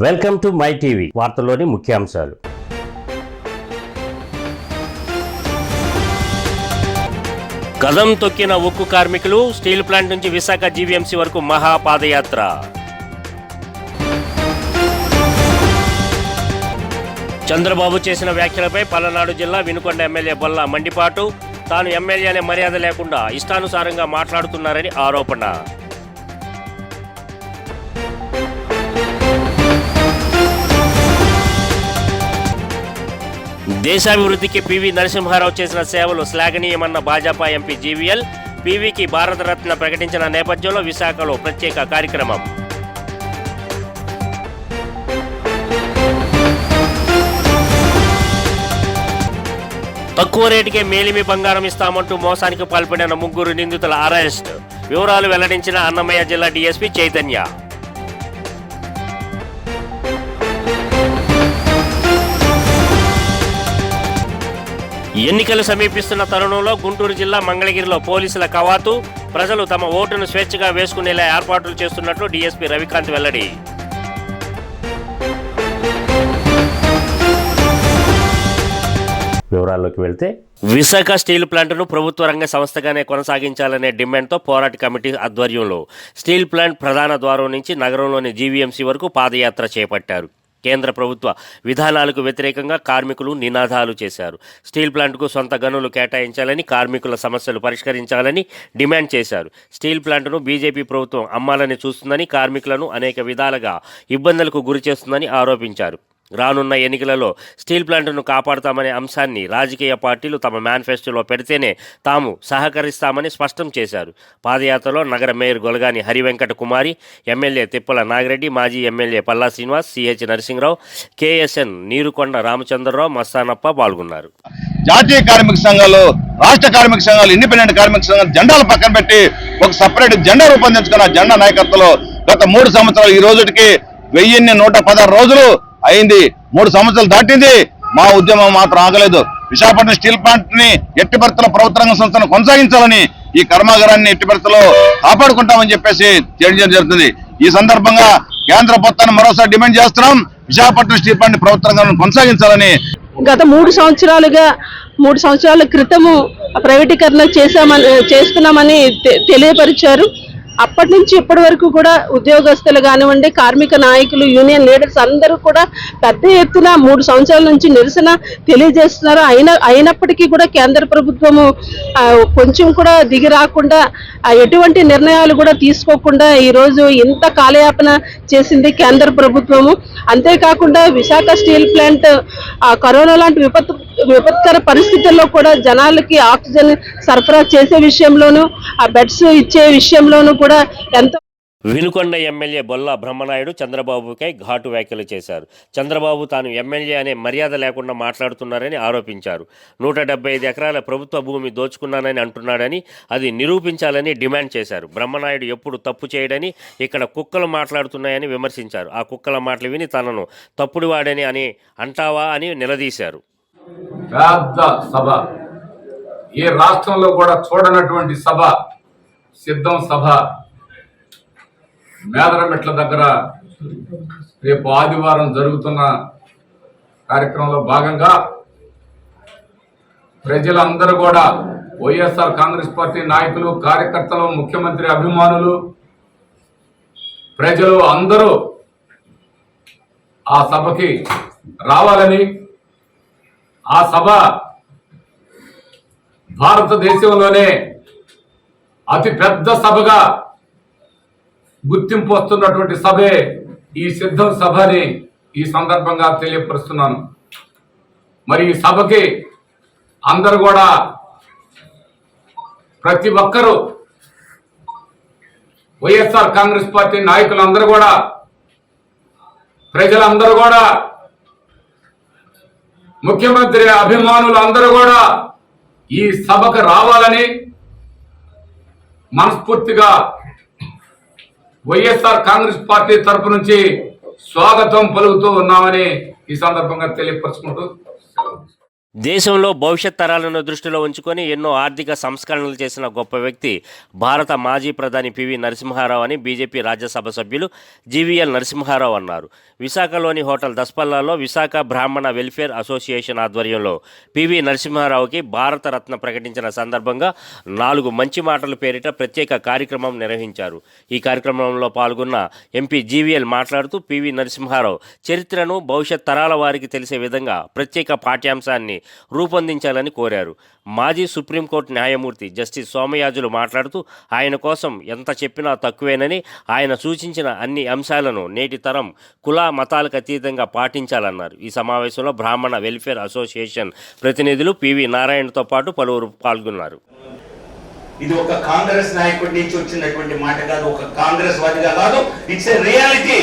Welcome to my TV. వార్తల్లోని ముఖ్యాంశాలు. కదం తొక్కిన ఉక్కు కార్మికులు. స్టీల్ ప్లాంట్ నుంచి విశాఖ జీవీఎంసీ వరకు మహాపాదయాత్ర. చంద్రబాబు చేసిన వ్యాఖ్యలపై పలనాడు జిల్లా వినుకొండ ఎమ్మెల్యే బొల్ల మండిపాటు. తాను ఎమ్మెల్యే అనే మర్యాద లేకుండా ఇష్టానుసారంగా మాట్లాడుతున్నారని ఆరోపణ. దేశాభివృద్ధికి పివి నరసింహారావు చేసిన సేవలు శ్లాఘనీయమన్న భాజపా ఎంపీ జీవీఎల్. పివికి భారతరత్న ప్రకటించిన నేపథ్యంలో విశాఖలో ప్రత్యేక కార్యక్రమం. తక్కువ రేటుకే మేలిమి బంగారం ఇస్తామంటూ మోసానికి పాల్పడిన 3 నిందితుల అరెస్ట్. వివరాలు వెల్లడించిన అన్నమయ్య జిల్లా డీఎస్పీ చైతన్య. ఎన్నికలు సమీపిస్తున్న తరుణంలో గుంటూరు జిల్లా మంగళగిరిలో పోలీసుల కవాతు. ప్రజలు తమ ఓటును స్వేచ్ఛగా వేసుకునేలా ఏర్పాట్లు చేస్తున్నట్లు డీఎస్పీ రవికాంత్ వెల్లడి. వివరాల్లోకి వెళ్తే, విశాఖ స్టీల్ ప్లాంట్ను ప్రభుత్వ రంగ సంస్థగానే కొనసాగించాలనే డిమాండ్తో పోరాట కమిటీ ఆధ్వర్యంలో స్టీల్ ప్లాంట్ ప్రధాన ద్వారం నుంచి నగరంలోని జీవీఎంసీ వరకు పాదయాత్ర చేపట్టారు. కేంద్ర ప్రభుత్వ విధానాలకు వ్యతిరేకంగా కార్మికులు నినాదాలు చేశారు. స్టీల్ ప్లాంట్కు సొంత గనులు కేటాయించాలని, కార్మికుల సమస్యలు పరిష్కరించాలని డిమాండ్ చేశారు. స్టీల్ ప్లాంట్ను బీజేపీ ప్రభుత్వం అమ్మాలని చూస్తుందని, కార్మికులను అనేక విధాలుగా ఇబ్బందులకు గురి చేస్తుందని ఆరోపించారు. రానున్న ఎన్నికలలో స్టీల్ ప్లాంట్ను కాపాడుతామనే అంశాన్ని రాజకీయ పార్టీలు తమ మేనిఫెస్టోలో పెడితేనే తాము సహకరిస్తామని స్పష్టం చేశారు. పాదయాత్రలో నగర మేయర్ గొలగాని హరివెంకట కుమారి, ఎమ్మెల్యే తిప్పల నాగిరెడ్డి, మాజీ MLA Palla Srinivas, CH Narasimharao, KSN Neerukonda Ramachandrarao, Mastanappa పాల్గొన్నారు. జాతీయ కార్మిక సంఘాలు, రాష్ట్ర కార్మిక సంఘాలు, ఇండిపెండెంట్ కార్మిక సంఘాలు జెండాలు పక్కన పెట్టి ఒక సపరేట్ జెండా రూపొందించుకున్న జెండా నాయకత్వంలో గత 3 సంవత్సరాలు, ఈ రోజుకి 1116 రోజులు అయింది. 3 సంవత్సరాలు దాటింది. మా ఉద్యమం మాత్రం ఆగలేదు. విశాఖపట్నం స్టీల్ ప్లాంట్ ని ఎట్టి పరిస్థితుల్లో ప్రభుత్వ రంగ సంస్థను కొనసాగించాలని, ఈ కర్మాగారాన్ని ఎట్టి పరిస్థితుల్లో కాపాడుకుంటామని చెప్పేసి తెలియజేయడం జరుగుతుంది. ఈ సందర్భంగా కేంద్ర ప్రభుత్వాన్ని మరోసారి డిమాండ్ చేస్తున్నాం. విశాఖపట్నం స్టీల్ ప్లాంట్ ప్రభుత్వ రంగాన్ని కొనసాగించాలని. గత 3 సంవత్సరాల క్రితము ప్రైవేటీకరణ చేస్తున్నామని తెలియపరిచారు. అప్పటి నుంచి ఇప్పటి వరకు కూడా ఉద్యోగస్తులు కానివ్వండి, కార్మిక నాయకులు, యూనియన్ లీడర్స్ అందరూ కూడా పెద్ద ఎత్తున 3 సంవత్సరాల నుంచి నిరసన తెలియజేస్తున్నారు. అయినప్పటికీ కూడా కేంద్ర ప్రభుత్వము కొంచెం కూడా దిగి రాకుండా, ఎటువంటి నిర్ణయాలు కూడా తీసుకోకుండా ఈరోజు ఇంత కాలయాపన చేసింది కేంద్ర ప్రభుత్వము. అంతేకాకుండా విశాఖ స్టీల్ ప్లాంట్ కరోనా లాంటి విపత్కర పరిస్థితుల్లో కూడా జనాలకి ఆక్సిజన్ సరఫరా చేసే విషయంలోనూ, ఆ బెడ్స్ ఇచ్చే విషయంలోనూ కూడా ఎంతో. వినుకొండ ఎమ్మెల్యే బొల్ల బ్రహ్మనాయుడు చంద్రబాబుపై ఘాటు వ్యాఖ్యలు చేశారు. చంద్రబాబు తాను ఎమ్మెల్యే అనే మర్యాద లేకుండా మాట్లాడుతున్నారని ఆరోపించారు. 175 ఎకరాల ప్రభుత్వ భూమి దోచుకున్నానని అంటున్నాడని, అది నిరూపించాలని డిమాండ్ చేశారు. బ్రహ్మనాయుడు ఎప్పుడు తప్పు చేయడని, ఇక్కడ కుక్కలు మాట్లాడుతున్నాయని విమర్శించారు. ఆ కుక్కల మాటలు విని తనను తప్పుడువాడని అని అంటావా అని నిలదీశారు. పెద్ద సభ, ఏ రాష్ట్రంలో కూడా చూడనటువంటి సభ, సిద్ధం సభ మేదరమెట్ల దగ్గర రేపు ఆదివారం జరుగుతున్న కార్యక్రమంలో భాగంగా ప్రజలందరూ కూడా, వైఎస్ఆర్ కాంగ్రెస్ పార్టీ నాయకులు, కార్యకర్తలు, ముఖ్యమంత్రి అభిమానులు, ప్రజలు అందరూ ఆ సభకి రావాలని, ఆ సభ భారతదేశంలోనే అతి పెద్ద సభగా గుర్తింపు వస్తున్నటువంటి సభే ఈ సిద్ధం సభని ఈ సందర్భంగా తెలియపరుస్తున్నాను. మరి ఈ సభకి అందరూ కూడా, ప్రతి ఒక్కరూ, వైఎస్ఆర్ కాంగ్రెస్ పార్టీ నాయకులందరూ కూడా, ప్రజలందరూ కూడా, ముఖ్యమంత్రి అభిమానులు అందరూ కూడా ఈ సభకు రావాలని మనస్ఫూర్తిగా వైఎస్ఆర్ కాంగ్రెస్ పార్టీ తరపు నుంచి స్వాగతం పలుకుతూ ఉన్నామని ఈ సందర్భంగా తెలియపరుచుకుంటూ దేశంలో భవిష్యత్ తరాలను దృష్టిలో ఉంచుకొని ఎన్నో ఆర్థిక సంస్కరణలు చేసిన గొప్ప వ్యక్తి భారత మాజీ ప్రధాని పివి నరసింహారావు అని బీజేపీ రాజ్యసభ సభ్యులు జీవీఎల్ నరసింహారావు అన్నారు. విశాఖలోని హోటల్ దస్పల్లాలో విశాఖ బ్రాహ్మణ వెల్ఫేర్ అసోసియేషన్ ఆధ్వర్యంలో పివి నరసింహారావుకి భారతరత్న ప్రకటించిన సందర్భంగా 4 మంచి మాటలు పేరిట ప్రత్యేక కార్యక్రమం నిర్వహించారు. ఈ కార్యక్రమంలో పాల్గొన్న ఎంపీ జీవీఎల్ మాట్లాడుతూ పివి నరసింహారావు చరిత్రను భవిష్యత్ తరాల వారికి తెలిసే విధంగా ప్రత్యేక పాఠ్యాంశాన్ని రూపొందించాలని కోరారు. మాజీ సుప్రీంకోర్టు న్యాయమూర్తి జస్టిస్ సోమయాజులు మాట్లాడుతూ ఆయన కోసం ఎంత చెప్పినా తక్కువేనని, ఆయన సూచించిన అన్ని అంశాలను నేటి తరం కుల మతాలకు అతీతంగా పాటించాలన్నారు. ఈ సమావేశంలో బ్రాహ్మణ వెల్ఫేర్ అసోసియేషన్ ప్రతినిధులు పివి నారాయణతో పాటు పలువురు పాల్గొన్నారు. ఇది ఒక కాంగ్రెస్ నాయకుడి నుంచి వచ్చినటువంటి మాట కాదు, ఒక కాంగ్రెస్ వాదిగా కాదు, it's a reality.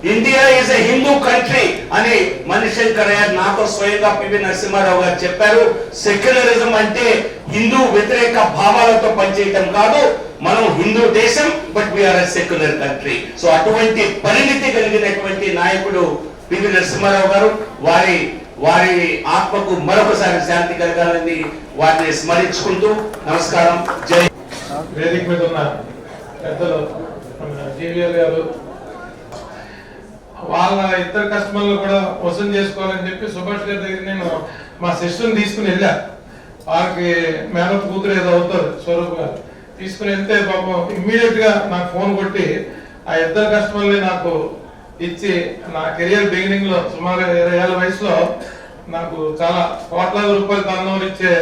India is a Hindu country అని మణిశంకర్ అయ్యర్ నాతో స్వయంగా పివి నరసింహారావు గారు చెప్పారు. సెక్యులరిజం అంటే హిందూ వ్యతిరేక భావాలతో పనిచేయటం కాదు, మనం హిందూ దేశం, but we are a secular country. So అటువంటి పరిణితి కలిగినటువంటి నాయకుడు పివి నరసింహారావు గారు. వారి ఆత్మకు మరొకసారి శాంతి కలగాలని వారిని స్మరించుకుంటూ నమస్కారం. జై. వేదిక మీద ఉన్న పెద్దలు జీవీఎల్ గారు వాళ్ళ ఇద్దరు కస్టమర్లు కూడా వసూలు చేసుకోవాలని చెప్పి సుభాష్ గారి దగ్గర నేను మా సిస్టర్ని తీసుకుని వెళ్ళా. వాళ్ళకి మేనత్ కూతురు ఏదో అవుతారు స్వరూప్ గారు. తీసుకుని వెళ్తే పాపం ఇమ్మీడియట్ గా నాకు ఫోన్ కొట్టి ఆ ఇద్దరు కస్టమర్ని నాకు ఇచ్చి నా కెరియర్ బిగినింగ్ లో సుమారు 20 ఏళ్ల వయసులో నాకు చాలా కోట్లాది రూపాయలు టర్నోవర్ ఇచ్చే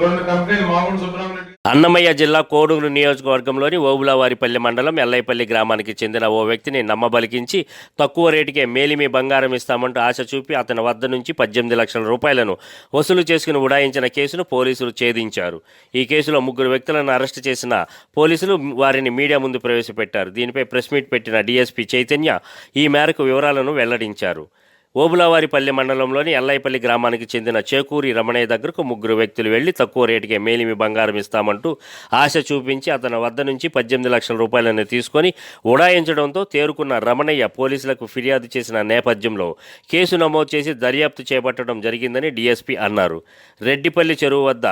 2 కంపెనీలు మాగుంట సుబ్రహ్మణ్యం. అన్నమయ్య జిల్లా కోడూరు నియోజకవర్గంలోని ఓబులవారిపల్లి మండలం ఎల్లైపల్లి గ్రామానికి చెందిన ఓ వ్యక్తిని నమ్మబలికించి తక్కువ రేటుకే మేలిమి బంగారం ఇస్తామంటూ ఆశ చూపి అతని వద్ద నుంచి 18 లక్షల రూపాయలను వసూలు చేసుకుని ఉడాయించిన కేసును పోలీసులు ఛేదించారు. ఈ కేసులో 3 వ్యక్తులను అరెస్టు చేసిన పోలీసులు వారిని మీడియా ముందు ప్రవేశపెట్టారు. దీనిపై ప్రెస్ మీట్ పెట్టిన డీఎస్పీ చైతన్య ఈ మేరకు వివరాలను వెల్లడించారు. ఓబులవారిపల్లి మండలంలోని ఎల్లైపల్లి గ్రామానికి చెందిన చేకూరి రమణయ్య దగ్గరకు 3 వ్యక్తులు వెళ్లి తక్కువ రేటుకే మేలిమి బంగారం ఇస్తామంటూ ఆశ చూపించి అతని వద్ద నుంచి 18 లక్షల రూపాయలను తీసుకొని ఉడాయించడంతో తేరుకున్న రమణయ్య పోలీసులకు ఫిర్యాదు చేసిన నేపథ్యంలో కేసు నమోదు చేసి దర్యాప్తు చేపట్టడం జరిగిందని డీఎస్పీ అన్నారు. రెడ్డిపల్లి చెరువు వద్ద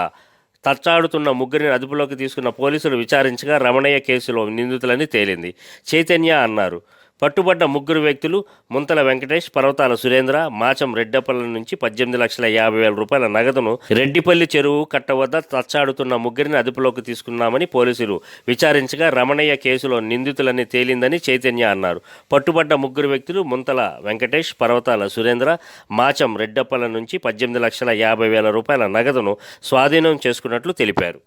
తచ్చాడుతున్న 3 అదుపులోకి తీసుకున్న పోలీసులు విచారించగా రమణయ్య కేసులో నిందితులని తేలింది. చైతన్య అన్నారు. పట్టుబడ్డ 3 వ్యక్తులు ముంతల వెంకటేష్, పర్వతాల సురేంద్ర, మాచం రెడ్డపల్లి నుంచి 18,50,000 రూపాయల నగదును రెడ్డిపల్లి చెరువు కట్ట వద్ద తచ్చాడుతున్న 3 అదుపులోకి తీసుకున్నామని పోలీసులు విచారించగా రమణయ్య కేసులో నిందితులని తేలిందని చైతన్య అన్నారు. పట్టుబడ్డ 3 వ్యక్తులు ముంతల వెంకటేష్, పర్వతాల సురేంద్ర, మాచం రెడ్డపల్లి నుంచి 18,50,000 రూపాయల నగదును స్వాధీనం చేసుకున్నట్లు తెలిపారు.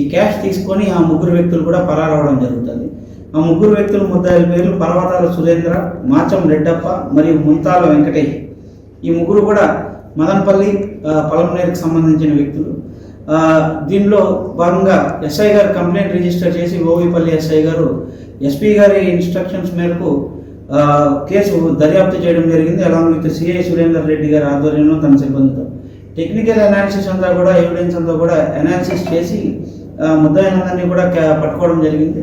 ఈ క్యాష్ తీసుకొని ఆ 3 వ్యక్తులు కూడా పరారవడం జరుగుతుంది. ఆ 3 వ్యక్తుల ముద్దాయిల పేర్లు పర్వతాల సురేంద్ర, మాచం రెడ్డప్ప మరియు ముంతాల వెంకటేష్. ఈ 3 కూడా మదనపల్లి పలమనేరుకు సంబంధించిన వ్యక్తులు. దీనిలో భాగంగా ఎస్ఐ గారు కంప్లైంట్ రిజిస్టర్ చేసి ఓవిపల్లి ఎస్ఐ గారు ఎస్పీ గారి ఇన్స్ట్రక్షన్స్ మేరకు కేసు దర్యాప్తు చేయడం జరిగింది. Along with CI Surender Reddy గారి ఆధ్వర్యంలో తన సిబ్బందితో టెక్నికల్ అనాలిసిస్ అంతా కూడా ఎవిడెన్స్ అంతా కూడా అనాలిసిస్ చేసి ముద్దాయిలందరినీ కూడా పట్టుకోవడం జరిగింది.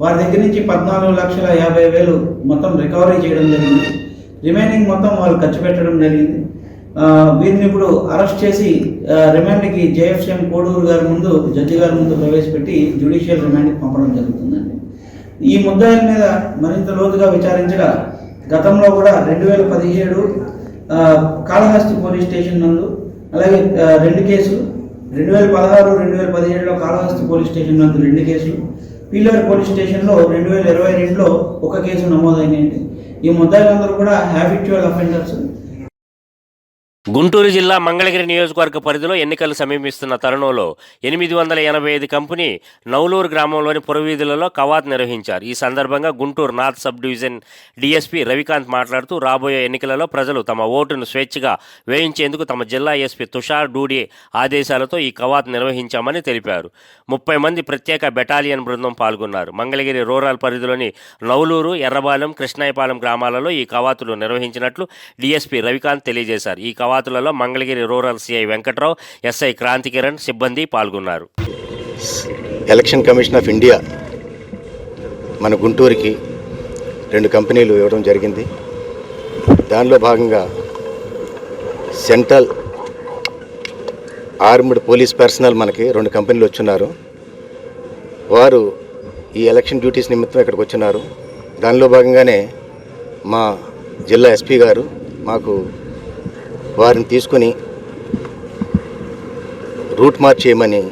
వారి దగ్గర నుంచి 14,50,000 మొత్తం రికవరీ చేయడం జరిగింది. రిమైనింగ్ మొత్తం వాళ్ళు ఖర్చు పెట్టడం జరిగింది. వీరిని ఇప్పుడు అరెస్ట్ చేసి రిమాండ్కి జేఎఫ్సీఎం కోడూరు గారి ముందు జడ్జి గారి ముందు ప్రవేశపెట్టి జ్యుడిషియల్ రిమాండ్కి పంపడం జరుగుతుందండి. ఈ ముద్దాయిల మీద మరింత లోతుగా విచారించగా గతంలో కూడా 2017 కాళహస్తి పోలీస్ స్టేషన్ నందు, అలాగే 2 కేసులు, 2016, 2017లో కాళహస్తి పోలీస్ స్టేషన్ నందు 2 కేసులు, పీలర్ పోలీస్ స్టేషన్లో 2022లో 1 కేసు నమోదైనాయండి. ఈ ముద్దాయిలందరూ కూడా హ్యాబిచువల్ అఫెండర్స్. గుంటూరు జిల్లా మంగళగిరి నియోజకవర్గ పరిధిలో ఎన్నికలు సమీపిస్తున్న తరుణంలో 885 కంపెనీ నౌలూరు గ్రామంలోని పురవీధులలో కవాత్ నిర్వహించారు. ఈ సందర్భంగా Guntur north sub division DSP Ravikanth మాట్లాడుతూ రాబోయే ఎన్నికలలో ప్రజలు తమ ఓటును స్వేచ్ఛగా వేయించేందుకు తమ జిల్లా ఎస్పీ తుషార్ డూడే ఆదేశాలతో ఈ కవాత్ నిర్వహించామని తెలిపారు. 30 మంది ప్రత్యేక బెటాలియన్ బృందం పాల్గొన్నారు. మంగళగిరి రూరల్ పరిధిలోని నౌలూరు, ఎర్రబాలెం, కృష్ణాయపాలెం గ్రామాలలో ఈ కవాతులు నిర్వహించినట్లు డీఎస్పీ రవికాంత్ తెలియజేశారు. ఈ కవాతులలో Mangalagiri rural CI Venkatrao, SI Kranthikiran సిబ్బంది పాల్గొన్నారు. ఎలక్షన్ కమిషన్ ఆఫ్ ఇండియా మన గుంటూరుకి 2 కంపెనీలు ఇవ్వడం జరిగింది. దానిలో భాగంగా సెంట్రల్ ఆర్మ్డ్ పోలీస్ పర్సనల్ మనకి 2 కంపెనీలు వచ్చున్నారు. వారు ఈ ఎలక్షన్ డ్యూటీస్ నిమిత్తం ఇక్కడికి వచ్చినారు. దానిలో భాగంగానే మా జిల్లా ఎస్పీ గారు మాకు వారిని తీసుకుని రూట్ మార్చ్ చేయమని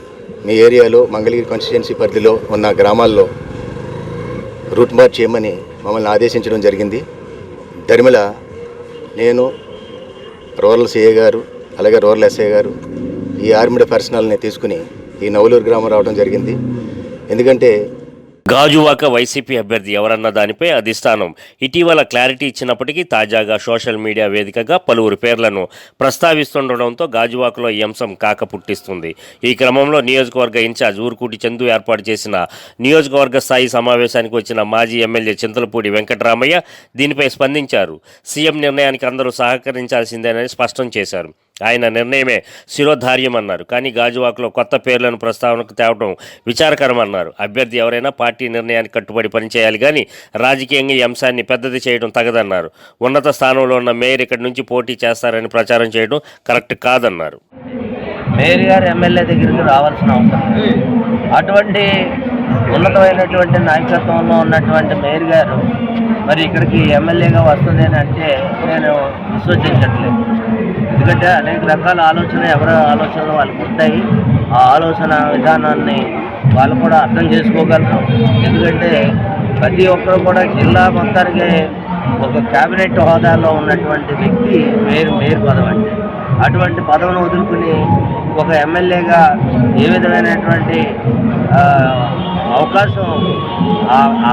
మీ ఏరియాలో మంగళగిరి కాన్స్టిట్యుయెన్సీ పరిధిలో ఉన్న గ్రామాల్లో రూట్ మార్చ్ చేయమని మమ్మల్ని ఆదేశించడం జరిగింది. దరిమిల నేను రూరల్ సిఐ గారు అలాగే రూరల్ ఎస్ఐ గారు ఈ ఆర్మీడ్ పర్సనల్ని తీసుకుని ఈ నవలూరు గ్రామం రావడం జరిగింది. ఎందుకంటే గాజువాక వైసీపీ అభ్యర్థి ఎవరన్న దానిపై అధిష్టానం ఇటీవల క్లారిటీ ఇచ్చినప్పటికీ తాజాగా సోషల్ మీడియా వేదికగా పలువురు పేర్లను ప్రస్తావిస్తుండడంతో గాజువాకలో ఈ అంశం కాక పుట్టిస్తుంది. ఈ క్రమంలో నియోజకవర్గ ఇన్ఛార్జ్ ఊరుకూటి చందు ఏర్పాటు చేసిన నియోజకవర్గ స్థాయి సమావేశానికి వచ్చిన మాజీ ఎమ్మెల్యే చింతలపూడి వెంకటరామయ్య దీనిపై స్పందించారు. సీఎం నిర్ణయానికి అందరూ సహకరించాల్సిందేనని స్పష్టం చేశారు. ఆయన నిర్ణయమే శిరోధార్యమన్నారు. కానీ గాజువాకలో కొత్త పేర్లను ప్రస్తావనకు తేవడం విచారకరమన్నారు. అభ్యర్థి ఎవరైనా పార్టీ నిర్ణయానికి కట్టుబడి పనిచేయాలి కానీ రాజకీయంగా ఈ అంశాన్ని పెద్దది చేయడం తగదన్నారు. ఉన్నత స్థానంలో ఉన్న మేయర్ ఇక్కడి నుంచి పోటీ చేస్తారని ప్రచారం చేయడం కరెక్ట్ కాదన్నారు. మేయర్ గారు ఎమ్మెల్యే దగ్గరికి రావాల్సిన అవసరం లేదు. అటువంటి ఉన్నతమైనటువంటి నాయకత్వంలో ఉన్నటువంటి మేయర్ గారు మరి ఇక్కడికి ఎమ్మెల్యేగా వస్తుంది అని అంటే నేను విశ్వసించట్లేదు. ఎందుకంటే అనేక రకాల ఎవరి ఆలోచనలు వాళ్ళకు ఉంటాయి. ఆ ఆలోచన విధానాన్ని వాళ్ళు కూడా అర్థం చేసుకోగలరు. ఎందుకంటే ప్రతి ఒక్కరు కూడా జిల్లా మొత్తానికి ఒక క్యాబినెట్ హోదాలో ఉన్నటువంటి వ్యక్తి మేయర్ పదవి అంటే అటువంటి పదవిని వదులుకుని ఒక ఎమ్మెల్యేగా ఏ విధమైనటువంటి అవకాశం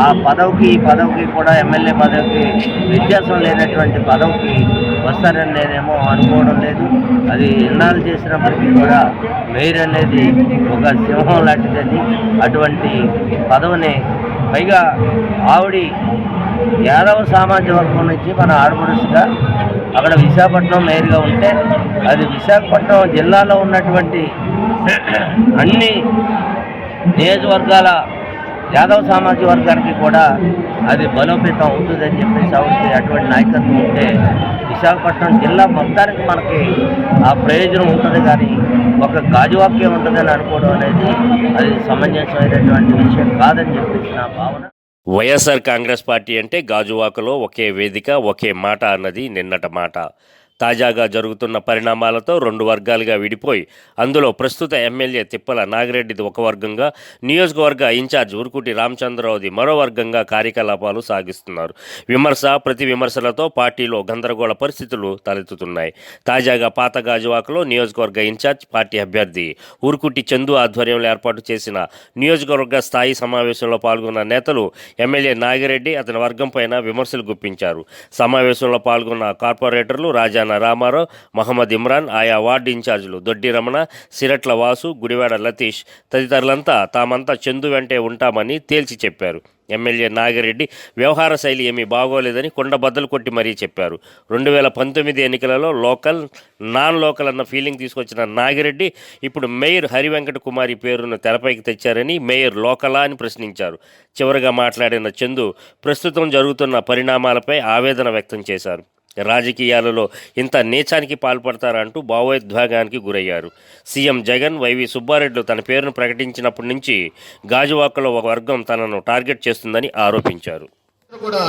ఆ పదవికి ఈ పదవికి కూడా ఎమ్మెల్యే పదవికి వ్యత్యాసం లేనటువంటి పదవికి వస్తారని నేనేమో అనుకోవడం లేదు. అది ఎన్నాళ్ళు చేసినప్పటికీ కూడా మేయర్ అనేది ఒక సింహం లాంటిది. అటువంటి పదవిని పైగా ఆవిడి యాదవ సామాజిక వర్గం నుంచి మన ఆడపడుచుగా అక్కడ విశాఖపట్నం మేయర్గా ఉంటే అది విశాఖపట్నం జిల్లాలో ఉన్నటువంటి అన్ని నియోజకవర్గాల యాదవ సామాజిక వర్గానికి కూడా అది బలోపేతం అవుతుందని చెప్పేసి అటువంటి నాయకత్వం ఉంటే విశాఖపట్నం జిల్లా మొత్తానికి మనకి ఆ ప్రయోజనం ఉంటుంది. కానీ ఒక గాజువాకే ఉంటుందని అనుకోవడం అనేది అది సమంజసమైనటువంటి విషయం కాదని చెప్పేసి నా భావన. వైఎస్ఆర్ కాంగ్రెస్ పార్టీ అంటే గాజువాకలో ఒకే వేదిక ఒకే మాట అన్నది నిన్నట మాట. తాజాగా జరుగుతున్న పరిణామాలతో 2 వర్గాలుగా విడిపోయి అందులో ప్రస్తుత ఎమ్మెల్యే తిప్పల నాగిరెడ్డిది ఒక వర్గంగా, నియోజకవర్గ ఇన్ఛార్జ్ ఊరుకుటి రామచంద్రరావుది మరో వర్గంగా కార్యకలాపాలు సాగిస్తున్నారు. విమర్శ ప్రతి విమర్శలతో పార్టీలో గందరగోళ పరిస్థితులు తలెత్తుతున్నాయి. తాజాగా పాత గాజువాకలో నియోజకవర్గ ఇన్ఛార్జ్ పార్టీ అభ్యర్థి ఊరుకుటి చందు ఆధ్వర్యంలో ఏర్పాటు చేసిన నియోజకవర్గ స్థాయి సమావేశంలో పాల్గొన్న నేతలు ఎమ్మెల్యే నాగిరెడ్డి అతని వర్గం పైన విమర్శలు గుప్పించారు. సమావేశంలో పాల్గొన్న కార్పొరేటర్లు రాజా రామారావు, మహమ్మద్ ఇమ్రాన్, ఆయా వార్డు ఇన్ఛార్జీలు దొడ్డి రమణ, సిరట్ల వాసు, గుడివాడ లతీష్ తదితరులంతా తామంతా చందు వెంటే ఉంటామని తేల్చి చెప్పారు. ఎమ్మెల్యే నాగిరెడ్డి వ్యవహార శైలి ఏమీ బాగోలేదని కొండబద్దలు కొట్టి మరీ చెప్పారు. 2019 ఎన్నికలలో లోకల్ నాన్ లోకల్ అన్న ఫీలింగ్ తీసుకొచ్చిన నాగిరెడ్డి ఇప్పుడు మేయర్ హరివెంకట కుమారి పేరును తెరపైకి తెచ్చారని మేయర్ లోకలా అని ప్రశ్నించారు. చివరిగా మాట్లాడిన చందు ప్రస్తుతం జరుగుతున్న పరిణామాలపై ఆవేదన వ్యక్తం చేశారు. రాజకీయాలలో ఇంత నీచానికి పాల్పడతారంటూ భావోద్వేగానికి గురయ్యారు. సీఎం జగన్, వైవి సుబ్బారెడ్డి తన పేరును ప్రకటించినప్పటి నుంచి గాజువాకలో ఒక వర్గం తనను టార్గెట్ చేస్తుందని ఆరోపించారు. కూడా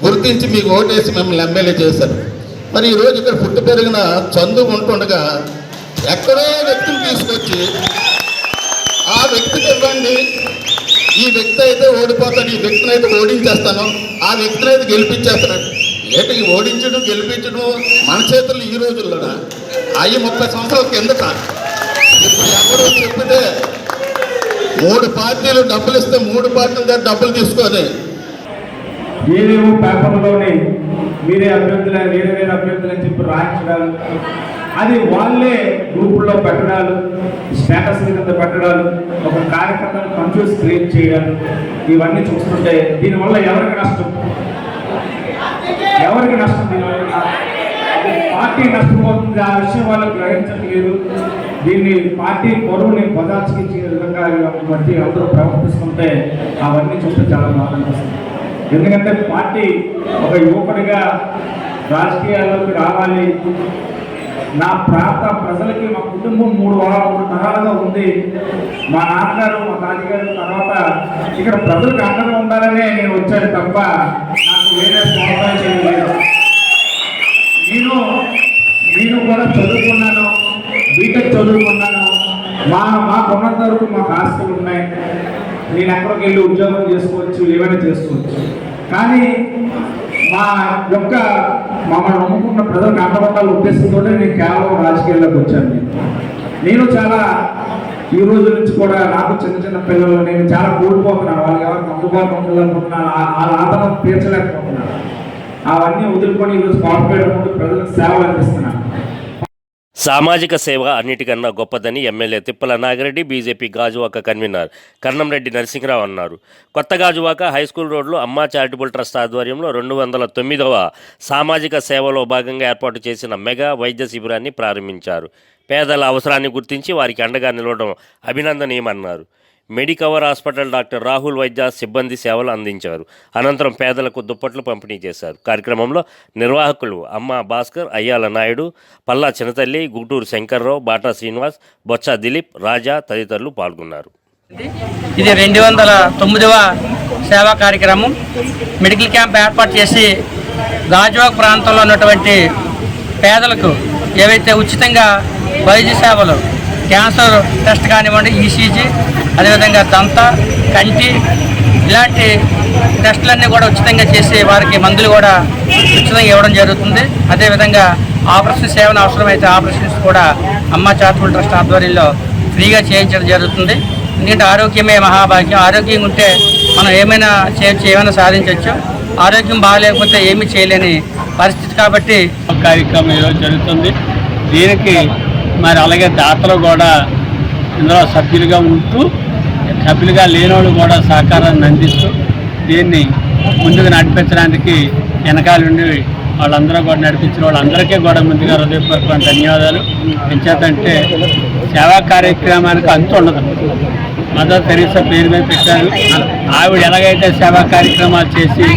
గుర్తించి మీకు ఓటేసి మిమ్మల్ని ఎమ్మెల్యే చేశారు. మరి ఈరోజు ఇక్కడ పుట్టి పెరిగిన చందు ఉంటుండగా ఎక్కడో వ్యక్తిని తీసుకొచ్చి ఆ వ్యక్తికి ఇవ్వండి, ఈ వ్యక్తి అయితే ఓడిపోతాడు, ఈ వ్యక్తిని అయితే ఓడించేస్తాను, ఆ వ్యక్తిని అయితే గెలిపించేస్తాడు. ఏంటి ఓడించడం గెలిపించడం మన చేతుల్లో ఈ రోజుల్లోనా? అవి 30 సంవత్సరాల కిందట. ఇప్పుడు ఎవరో చెప్పితే 3 పార్టీలు డబ్బులు ఇస్తే 3 పార్టీల దగ్గర డబ్బులు తీసుకొని ఏదేమో పేపర్లోనే మీరే అభ్యర్థులు వేరే అభ్యర్థులు అని చెప్పి రాయించడాలు, అది వాళ్ళే గ్రూపుల్లో పెట్టడాలు, స్టేటస్ కింద పెట్టడాలు, ఒక కార్యకర్తను కన్ఫ్యూజ్ క్రియేట్ చేయడాలు, ఇవన్నీ చూస్తుంటే దీనివల్ల ఎవరికి నష్టం? దీనివల్ల పార్టీ నష్టపోతుంది. ఆ విషయం వాళ్ళు గ్రహించట్లేదు. దీన్ని పార్టీ పొరువుని బదార్చించే విధంగా బట్టి అందరూ ప్రవర్తిస్తుంటే అవన్నీ చూస్తే చాలా బాధ అనిపిస్తుంది. ఎందుకంటే పార్టీ ఒక యువకుడిగా రాజకీయాల్లోకి రావాలి, నా ప్రాంత ప్రజలకి మా కుటుంబం 3 తరాలుగా ఉంది. మా నాన్నగారు మా తాతగారు తర్వాత ఇక్కడ ప్రజలకు అండగా ఉండాలనే నేను వచ్చాను తప్ప నాకు వేరే స్వార్థాలు చేయలేదు. నేను కూడా చదువుకున్నాను, బీటెక్ చదువుకున్నాను. మాకున్నంత వరకు మాకు ఆస్తులు ఉన్నాయి. నేను ఎక్కడికి వెళ్ళి ఉద్యోగం చేసుకోవచ్చు, ఏమైనా చేసుకోవచ్చు. కానీ మమ్మల్ని నమ్ముకున్న ప్రజలకు అండబట్టాల ఉద్దేశంతో నేను కేవలం రాజకీయాల్లోకి వచ్చాను. నేను చాలా ఈ రోజు నుంచి కూడా నాకు చిన్న పిల్లలు నేను చాలా కోల్పోతున్నాను. వాళ్ళకి ఎవరికి అందుబాటులో ఉండాలనుకుంటున్నాను, ఆ ఆదరణ తీర్చలేకపోతున్నాను. అవన్నీ వదులుకొని ఈరోజు కార్పొరేట్ ముందు ప్రజలకు సేవలు అందిస్తున్నాను. సామాజిక సేవ అన్నిటికన్నా గొప్పదని MLA Tippala Nagireddy BJP Gajuwaka convener Karnamreddy Narasimharao అన్నారు. కొత్త గాజువాక హైస్కూల్ రోడ్లో అమ్మా చారిటబుల్ ట్రస్ట్ ఆధ్వర్యంలో 209వ సామాజిక సేవలో భాగంగా ఏర్పాటు చేసిన మెగా వైద్య శిబిరాన్ని ప్రారంభించారు. పేదల అవసరాన్ని గుర్తించి వారికి అండగా నిలవడం అభినందనీయమన్నారు. మెడికవర్ హాస్పిటల్ డాక్టర్ రాహుల్ వైద్య సిబ్బంది సేవలు అందించారు. అనంతరం పేదలకు దుప్పట్లు పంపిణీ చేశారు. కార్యక్రమంలో నిర్వాహకులు అమ్మ భాస్కర్, అయ్యాల నాయుడు, పల్లా చిన్నతల్లి, గుంటూరు శంకర్రావు, బాటా శ్రీనివాస్, బొత్స దిలీప్, రాజా తదితరులు పాల్గొన్నారు. ఇది 209వ సేవా కార్యక్రమం. మెడికల్ క్యాంప్ ఏర్పాటు చేసి గాజువాక ప్రాంతంలో ఉన్నటువంటి పేదలకు ఏవైతే ఉచితంగా వైద్య సేవలు, క్యాన్సర్ టెస్ట్ కానివ్వండి, ఈసీజీ, అదేవిధంగా దంత, కంటి ఇలాంటి టెస్టులన్నీ కూడా ఉచితంగా చేసి వారికి మందులు కూడా ఉచితంగా ఇవ్వడం జరుగుతుంది. అదేవిధంగా ఆపరేషన్ సేవలు అవసరమైతే ఆపరేషన్స్ కూడా అమ్మ చారిటబుల్ ట్రస్ట్ ఆధ్వర్యంలో ఫ్రీగా చేయించడం జరుగుతుంది. ఎందుకంటే ఆరోగ్యమే మహాభాగ్యం. ఆరోగ్యంగా ఉంటే మనం ఏమైనా చేయొచ్చు, ఏమైనా సాధించవచ్చు. ఆరోగ్యం బాగాలేకపోతే ఏమీ చేయలేని పరిస్థితి. కాబట్టి కార్యక్రమం ఈరోజు జరుగుతుంది. దీనికి మరి అలాగే దాతలు కూడా ఇందులో సభ్యులుగా ఉంటూ, సభ్యులుగా లేనివాళ్ళు కూడా సహకారాన్ని అందిస్తూ దీన్ని ముందుకు నడిపించడానికి వెనకాల నుండి వాళ్ళందరూ కూడా నడిపించిన వాళ్ళందరికీ కూడా ముందుగా హృదయపూర్వక ధన్యవాదాలు. ఎంచేతంటే సేవా కార్యక్రమానికి అంతు ఉండదు. మదర్ తెరీసా పేరు మీద పెట్టారు. ఆవిడ ఎలాగైతే సేవా కార్యక్రమాలు చేసి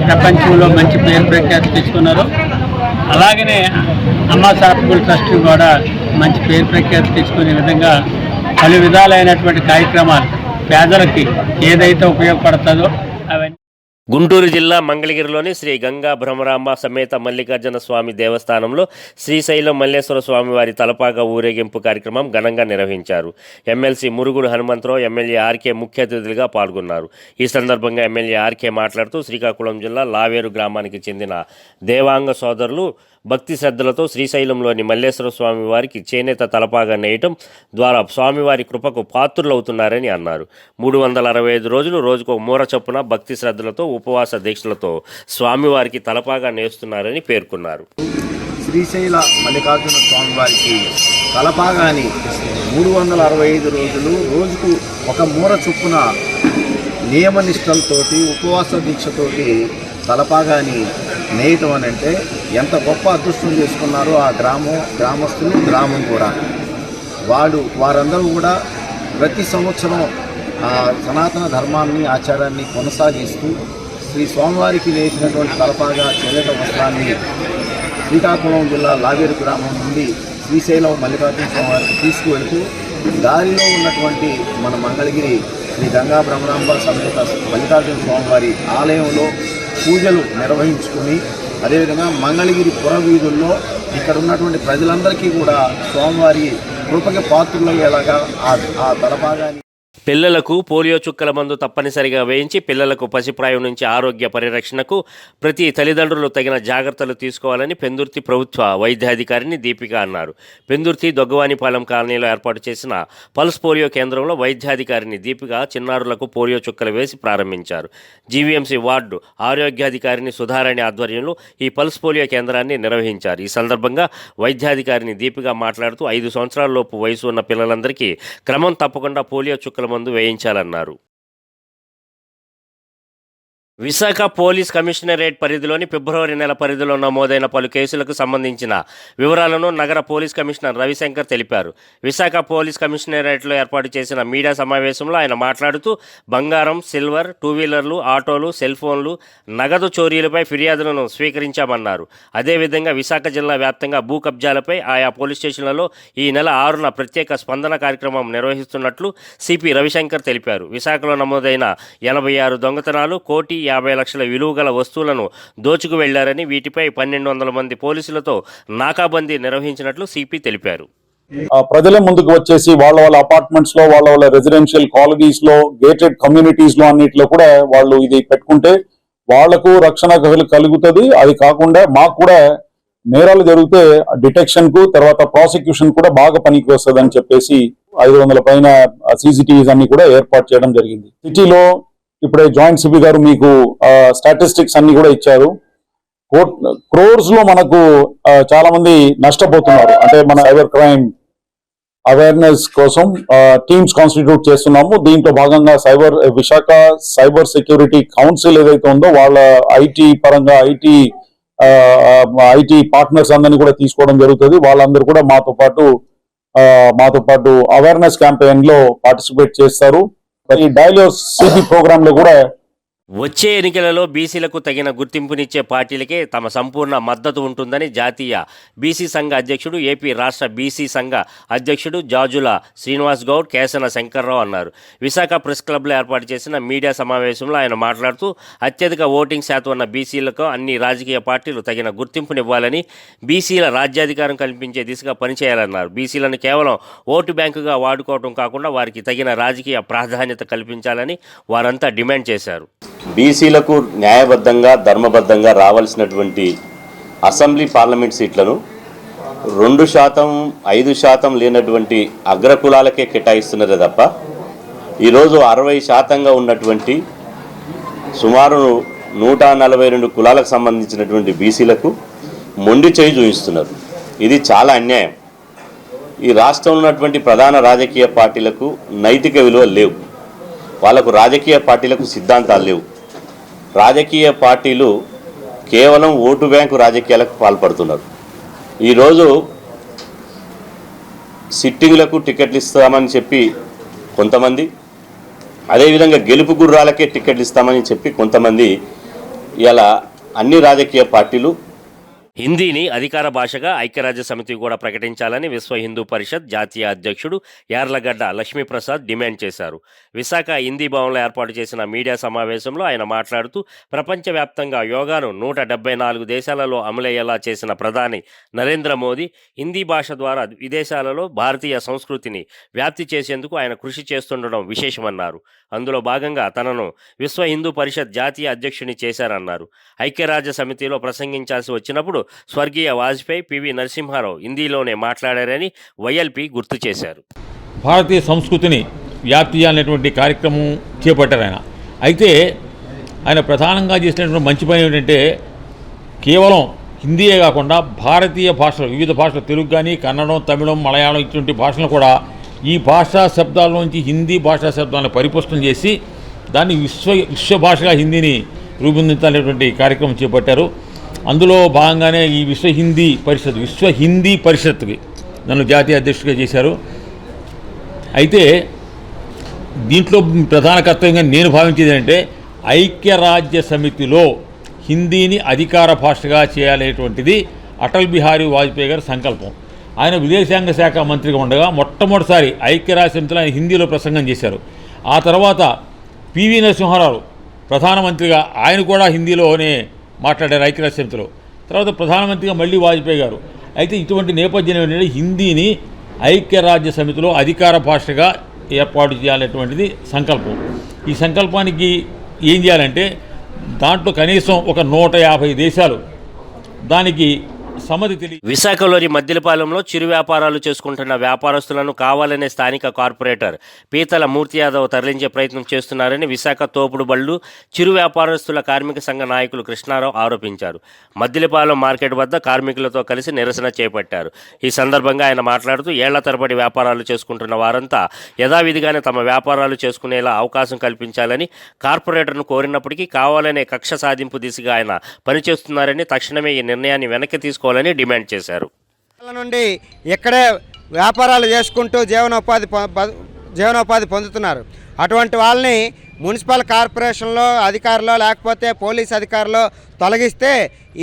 ప్రపంచంలో మంచి పేరు ప్రఖ్యాతి తెచ్చుకున్నారో అలాగనే అమ్మా చారిటబుల్ ట్రస్ట్ కూడా మంచి పేరు ప్రఖ్యాతి తెచ్చుకునే విధంగా పలు విధాలైనటువంటి కార్యక్రమాలు పేదలకి ఏదైతే ఉపయోగపడుతుందో అవన్నీ. గుంటూరు జిల్లా మంగళగిరిలోని శ్రీ గంగా భ్రమరాంబ సమేత మల్లికార్జున స్వామి దేవస్థానంలో శ్రీశైలం మల్లేశ్వర స్వామి వారి తలపాగా ఊరేగింపు కార్యక్రమం ఘనంగా నిర్వహించారు. MLC Murugudu Hanumantharao, MLA RK ముఖ్య అతిథులుగా పాల్గొన్నారు. ఈ సందర్భంగా ఎమ్మెల్యే ఆర్కే మాట్లాడుతూ శ్రీకాకుళం జిల్లా లావేరు గ్రామానికి చెందిన దేవాంగ సోదరులు భక్తి శ్రద్ధలతో శ్రీశైలంలోని మల్లేశ్వర స్వామి వారికి చేనేత తలపాగా నేయటం ద్వారా స్వామివారి కృపకు పాత్రులవుతున్నారని అన్నారు. 365 రోజులు రోజుకు మూర చొప్పున భక్తి శ్రద్ధలతో ఉపవాస దీక్షలతో స్వామివారికి తలపాగా నేస్తున్నారని పేర్కొన్నారు. శ్రీశైల మల్లికార్జున స్వామివారికి తలపాగాని 365 రోజులు రోజుకు ఒక మూర చొప్పున నియమనిష్టలతోటి ఉపవాస దీక్షతోటి తలపాగాని నేయటం అని అంటే ఎంత గొప్ప అదృష్టం చేసుకున్నారో ఆ గ్రామస్తులు, గ్రామం కూడా. వారందరూ కూడా ప్రతి సంవత్సరం సనాతన ధర్మాన్ని, ఆచారాన్ని కొనసాగిస్తూ శ్రీ స్వామివారికి వేసినటువంటి తలపాగా చేనేత వస్త్రాన్ని శ్రీకాకుళం జిల్లా లావేరు గ్రామం నుండి శ్రీశైలం మల్లికార్జున స్వామివారికి తీసుకువెళుతూ దారిలో ఉన్నటువంటి మన మంగళగిరి శ్రీ గంగా భ్రమరాంబ సమేత మల్లికార్జున స్వామివారి ఆలయంలో పూజలు నిర్వహించుకుని అదేవిధంగా మంగళగిరి పురవీధుల్లో ఇక్కడ ఉన్నటువంటి ప్రజలందరికీ కూడా స్వామివారి కృపకి పాత్రులయ్యేలాగా ఆ తలపాగాని. పిల్లలకు పోలియో చుక్కల మందు తప్పనిసరిగా వేయించి పిల్లలకు పసిప్రాయం నుంచి ఆరోగ్య పరిరక్షణకు ప్రతి తల్లిదండ్రులు తగిన జాగ్రత్తలు తీసుకోవాలని పెందుర్తి ప్రభుత్వ వైద్యాధికారిని దీపిక అన్నారు. పెందుర్తి దొగ్గవానిపాలెం కాలనీలో ఏర్పాటు చేసిన పల్స్ పోలియో కేంద్రంలో వైద్యాధికారిని దీపిక చిన్నారులకు పోలియో చుక్కలు వేసి ప్రారంభించారు. జీవీఎంసీ వార్డు ఆరోగ్యాధికారిని సుధారాణి ఆధ్వర్యంలో ఈ పల్స్ పోలియో కేంద్రాన్ని నిర్వహించారు. ఈ సందర్భంగా వైద్యాధికారిని దీపిక మాట్లాడుతూ 5 సంవత్సరాల లోపు వయసు ఉన్న పిల్లలందరికీ క్రమం తప్పకుండా పోలియో చుక్కల మందు వేయించాలన్నారు. విశాఖ పోలీస్ కమిషనరేట్ పరిధిలోని ఫిబ్రవరి నెల పరిధిలో నమోదైన పలు కేసులకు సంబంధించిన వివరాలను నగర పోలీస్ కమిషనర్ రవిశంకర్ తెలిపారు. విశాఖ పోలీస్ కమిషనరేట్లో ఏర్పాటు చేసిన మీడియా సమావేశంలో ఆయన మాట్లాడుతూ బంగారం, సిల్వర్, టూ వీలర్లు, ఆటోలు, సెల్ ఫోన్లు, నగదు చోరీలపై ఫిర్యాదులను స్వీకరించామన్నారు. అదేవిధంగా విశాఖ జిల్లా వ్యాప్తంగా భూ కబ్జాలపై ఆయా పోలీస్ స్టేషన్లలో ఈ నెల 6న ప్రత్యేక స్పందన కార్యక్రమం నిర్వహిస్తున్నట్లు సిపి రవిశంకర్ తెలిపారు. విశాఖలో నమోదైన 86 దొంగతనాలు, 1,50 లక్షల విలువ గల వస్తువులను దోచుకు వెళ్లారని, వీటిపై 1,200 మంది పోలీసులతో నాకాబందీ నిర్వహించినట్లు సిపి తెలిపారు. ప్రజల ముందుకు వచ్చేసి వాళ్ళ అపార్ట్మెంట్స్ లో, వాళ్ళ రెసిడెన్షియల్ కాలనీస్ లో, గేటెడ్ కమ్యూనిటీస్ లో అన్నిట్లో కూడా వాళ్ళు ఇది పెట్టుకుంటే వాళ్లకు రక్షణ కలుగుతుంది. అది కాకుండా మాకు కూడా నేరాలు జరిగితే డిటెక్షన్ కు, తర్వాత ప్రాసిక్యూషన్ కూడా బాగా పనికి వస్తుంది అని చెప్పేసి 500 పైన CCTVs అన్ని కూడా ఏర్పాటు చేయడం జరిగింది. సిటీలో ఇప్పుడే జాయింట్ సిపి గారు మీకు స్టాటిస్టిక్స్ అన్ని కూడా ఇచ్చారు. క్రోర్స్ లో మనకు చాలా మంది నష్టపోతున్నారు. అంటే మన సైబర్ క్రైమ్ అవేర్నెస్ కోసం టీమ్స్ కాన్స్టిట్యూట్ చేస్తున్నాము. దీంట్లో భాగంగా విశాఖ సైబర్ సెక్యూరిటీ కౌన్సిల్ ఏదైతే ఉందో వాళ్ళ ఐటీ పరంగా ఐటీ పార్ట్నర్స్ అందరినీ కూడా తీసుకోవడం జరుగుతుంది. వాళ్ళందరూ కూడా మాతో పాటు అవేర్నెస్ క్యాంపెయిన్ లో పార్టిసిపేట్ చేస్తారు. ఈ డైలీ సిపి ప్రోగ్రామ్ లో కూడా వచ్చే ఎన్నికలలో బీసీలకు తగిన గుర్తింపునిచ్చే పార్టీలకే తమ సంపూర్ణ మద్దతు ఉంటుందని జాతీయ బీసీ సంఘ అధ్యక్షుడు, ఏపీ రాష్ట్ర బీసీ సంఘ అధ్యక్షుడు జాజుల శ్రీనివాస్ గౌడ్, కేసన శంకర్రావు అన్నారు. విశాఖ ప్రెస్ క్లబ్లో ఏర్పాటు చేసిన మీడియా సమావేశంలో ఆయన మాట్లాడుతూ అత్యధిక ఓటింగ్ శాతం ఉన్న బీసీలకు అన్ని రాజకీయ పార్టీలు తగిన గుర్తింపునివ్వాలని, బీసీల రాజ్యాధికారం కల్పించే దిశగా పనిచేయాలన్నారు. బీసీలను కేవలం ఓటు బ్యాంకుగా వాడుకోవడం కాకుండా వారికి తగిన రాజకీయ ప్రాధాన్యత కల్పించాలని వారంతా డిమాండ్ చేశారు. బీసీలకు న్యాయబద్ధంగా, ధర్మబద్ధంగా రావాల్సినటువంటి అసెంబ్లీ పార్లమెంట్ సీట్లను 2%, 5% లేనటువంటి అగ్రకులాలకే కేటాయిస్తున్నదే తప్ప ఈరోజు 60% ఉన్నటువంటి సుమారు 142 కులాలకు సంబంధించినటువంటి బీసీలకు మొండి చేయి చూపిస్తున్నారు. ఇది చాలా అన్యాయం. ఈ రాష్ట్రంలో ఉన్నటువంటి ప్రధాన రాజకీయ పార్టీలకు నైతిక విలువలు లేవు. వాళ్ళకు రాజకీయ పార్టీలకు సిద్ధాంతాలు లేవు. రాజకీయ పార్టీలు కేవలం ఓటు బ్యాంకు రాజకీయాలకు పాల్పడుతున్నారు. ఈరోజు సిట్టింగ్లకు టికెట్లు ఇస్తామని చెప్పి కొంతమంది, అదేవిధంగా గెలుపు గుర్రాలకే టికెట్లు ఇస్తామని చెప్పి కొంతమంది, ఇలా అన్ని రాజకీయ పార్టీలు హిందీని అధికార భాషగా ఐక్యరాజ్య సమితి కూడా ప్రకటించాలని విశ్వ హిందూ పరిషత్ జాతీయ అధ్యక్షుడు యార్లగడ్డ లక్ష్మీప్రసాద్ డిమాండ్ చేశారు. విశాఖ హిందీ భవన్లో ఏర్పాటు చేసిన మీడియా సమావేశంలో ఆయన మాట్లాడుతూ ప్రపంచవ్యాప్తంగా యోగాను 174 దేశాలలో అమలయ్యేలా చేసిన ప్రధాని నరేంద్ర మోదీ హిందీ భాష ద్వారా విదేశాలలో భారతీయ సంస్కృతిని వ్యాప్తి చేసేందుకు ఆయన కృషి చేస్తుండడం విశేషమన్నారు. అందులో భాగంగా తనను విశ్వ హిందూ పరిషత్ జాతీయ అధ్యక్షుని చేశారన్నారు. ఐక్యరాజ్య సమితిలో ప్రసంగించాల్సి వచ్చినప్పుడు స్వర్గీయ వాజ్పేయి, పివి నరసింహారావు హిందీలోనే మాట్లాడారని వైఎల్పీ గుర్తు చేశారు. భారతీయ సంస్కృతిని వ్యాప్తి చేయాలనేటువంటి కార్యక్రమం చేపట్టారు ఆయన. అయితే ఆయన ప్రధానంగా చేసినటువంటి మంచి పని ఏమిటంటే కేవలం హిందీయే కాకుండా భారతీయ భాషలు, వివిధ భాషలు, తెలుగు కానీ, కన్నడం, తమిళం, మలయాళం ఇటువంటి భాషలు కూడా ఈ భాషా శబ్దాల నుంచి హిందీ భాషా శబ్దాలను పరిపుష్టం చేసి దాన్ని విశ్వ భాషగా హిందీని రూపొందించాలనేటువంటి కార్యక్రమం చేపట్టారు. అందులో భాగంగానే ఈ విశ్వ హిందీ పరిషత్కి నన్ను జాతీయ అధ్యక్షుడిగా చేశారు. అయితే దీంట్లో ప్రధాన కర్తవ్యంగా నేను భావించేది ఏంటంటే ఐక్యరాజ్య సమితిలో హిందీని అధికార భాషగా చేయాలనేటువంటిది అటల్ బిహారీ వాజ్పేయి గారి సంకల్పం. ఆయన విదేశాంగ శాఖ మంత్రిగా ఉండగా మొట్టమొదటిసారి ఐక్యరాజ్య సమితిలో ఆయన హిందీలో ప్రసంగం చేశారు. ఆ తర్వాత పివి నరసింహారావు ప్రధానమంత్రిగా ఆయన కూడా హిందీలోనే మాట్లాడారు ఐక్యరాజ్య సమితిలో. తర్వాత ప్రధానమంత్రిగా మళ్ళీ వాజ్పేయి గారు. అయితే ఇటువంటి నేపథ్యం ఏంటంటే హిందీని ఐక్యరాజ్య సమితిలో అధికార భాషగా ఏర్పాటు చేయాలనేటువంటిది సంకల్పం. ఈ సంకల్పానికి ఏం చేయాలంటే దాంట్లో కనీసం ఒక 150 దేశాలు దానికి సమ్మతి తెలియ. విశాఖలోని మద్దిలపాలెంలో చిరు వ్యాపారాలు చేసుకుంటున్న వ్యాపారస్తులను కావాలనే స్థానిక కార్పొరేటర్ పీతల మూర్తి యాదవ్ తరలించే ప్రయత్నం చేస్తున్నారని విశాఖ తోపుడు బళ్ళు చిరు వ్యాపారస్తుల కార్మిక సంఘ నాయకులు కృష్ణారావు ఆరోపించారు. మద్దిలపాలెం మార్కెట్ వద్ద కార్మికులతో కలిసి నిరసన చేపట్టారు. ఈ సందర్భంగా ఆయన మాట్లాడుతూ ఏళ్ల తరబడి వ్యాపారాలు చేసుకుంటున్న వారంతా యథావిధిగానే తమ వ్యాపారాలు చేసుకునేలా అవకాశం కల్పించాలని కార్పొరేటర్ను కోరినప్పటికీ కావాలనే కక్ష సాధింపు దిశగా ఆయన పనిచేస్తున్నారని, తక్షణమే ఈ నిర్ణయాన్ని వెనక్కి తీసుకోవాలని డిమాండ్ చేశారు. నుండి ఇక్కడే వ్యాపారాలు చేసుకుంటూ జీవనోపాధి పొందుతున్నారు. అటువంటి వాళ్ళని మున్సిపల్ కార్పొరేషన్లో అధికారులు లేకపోతే పోలీస్ అధికారులు తొలగిస్తే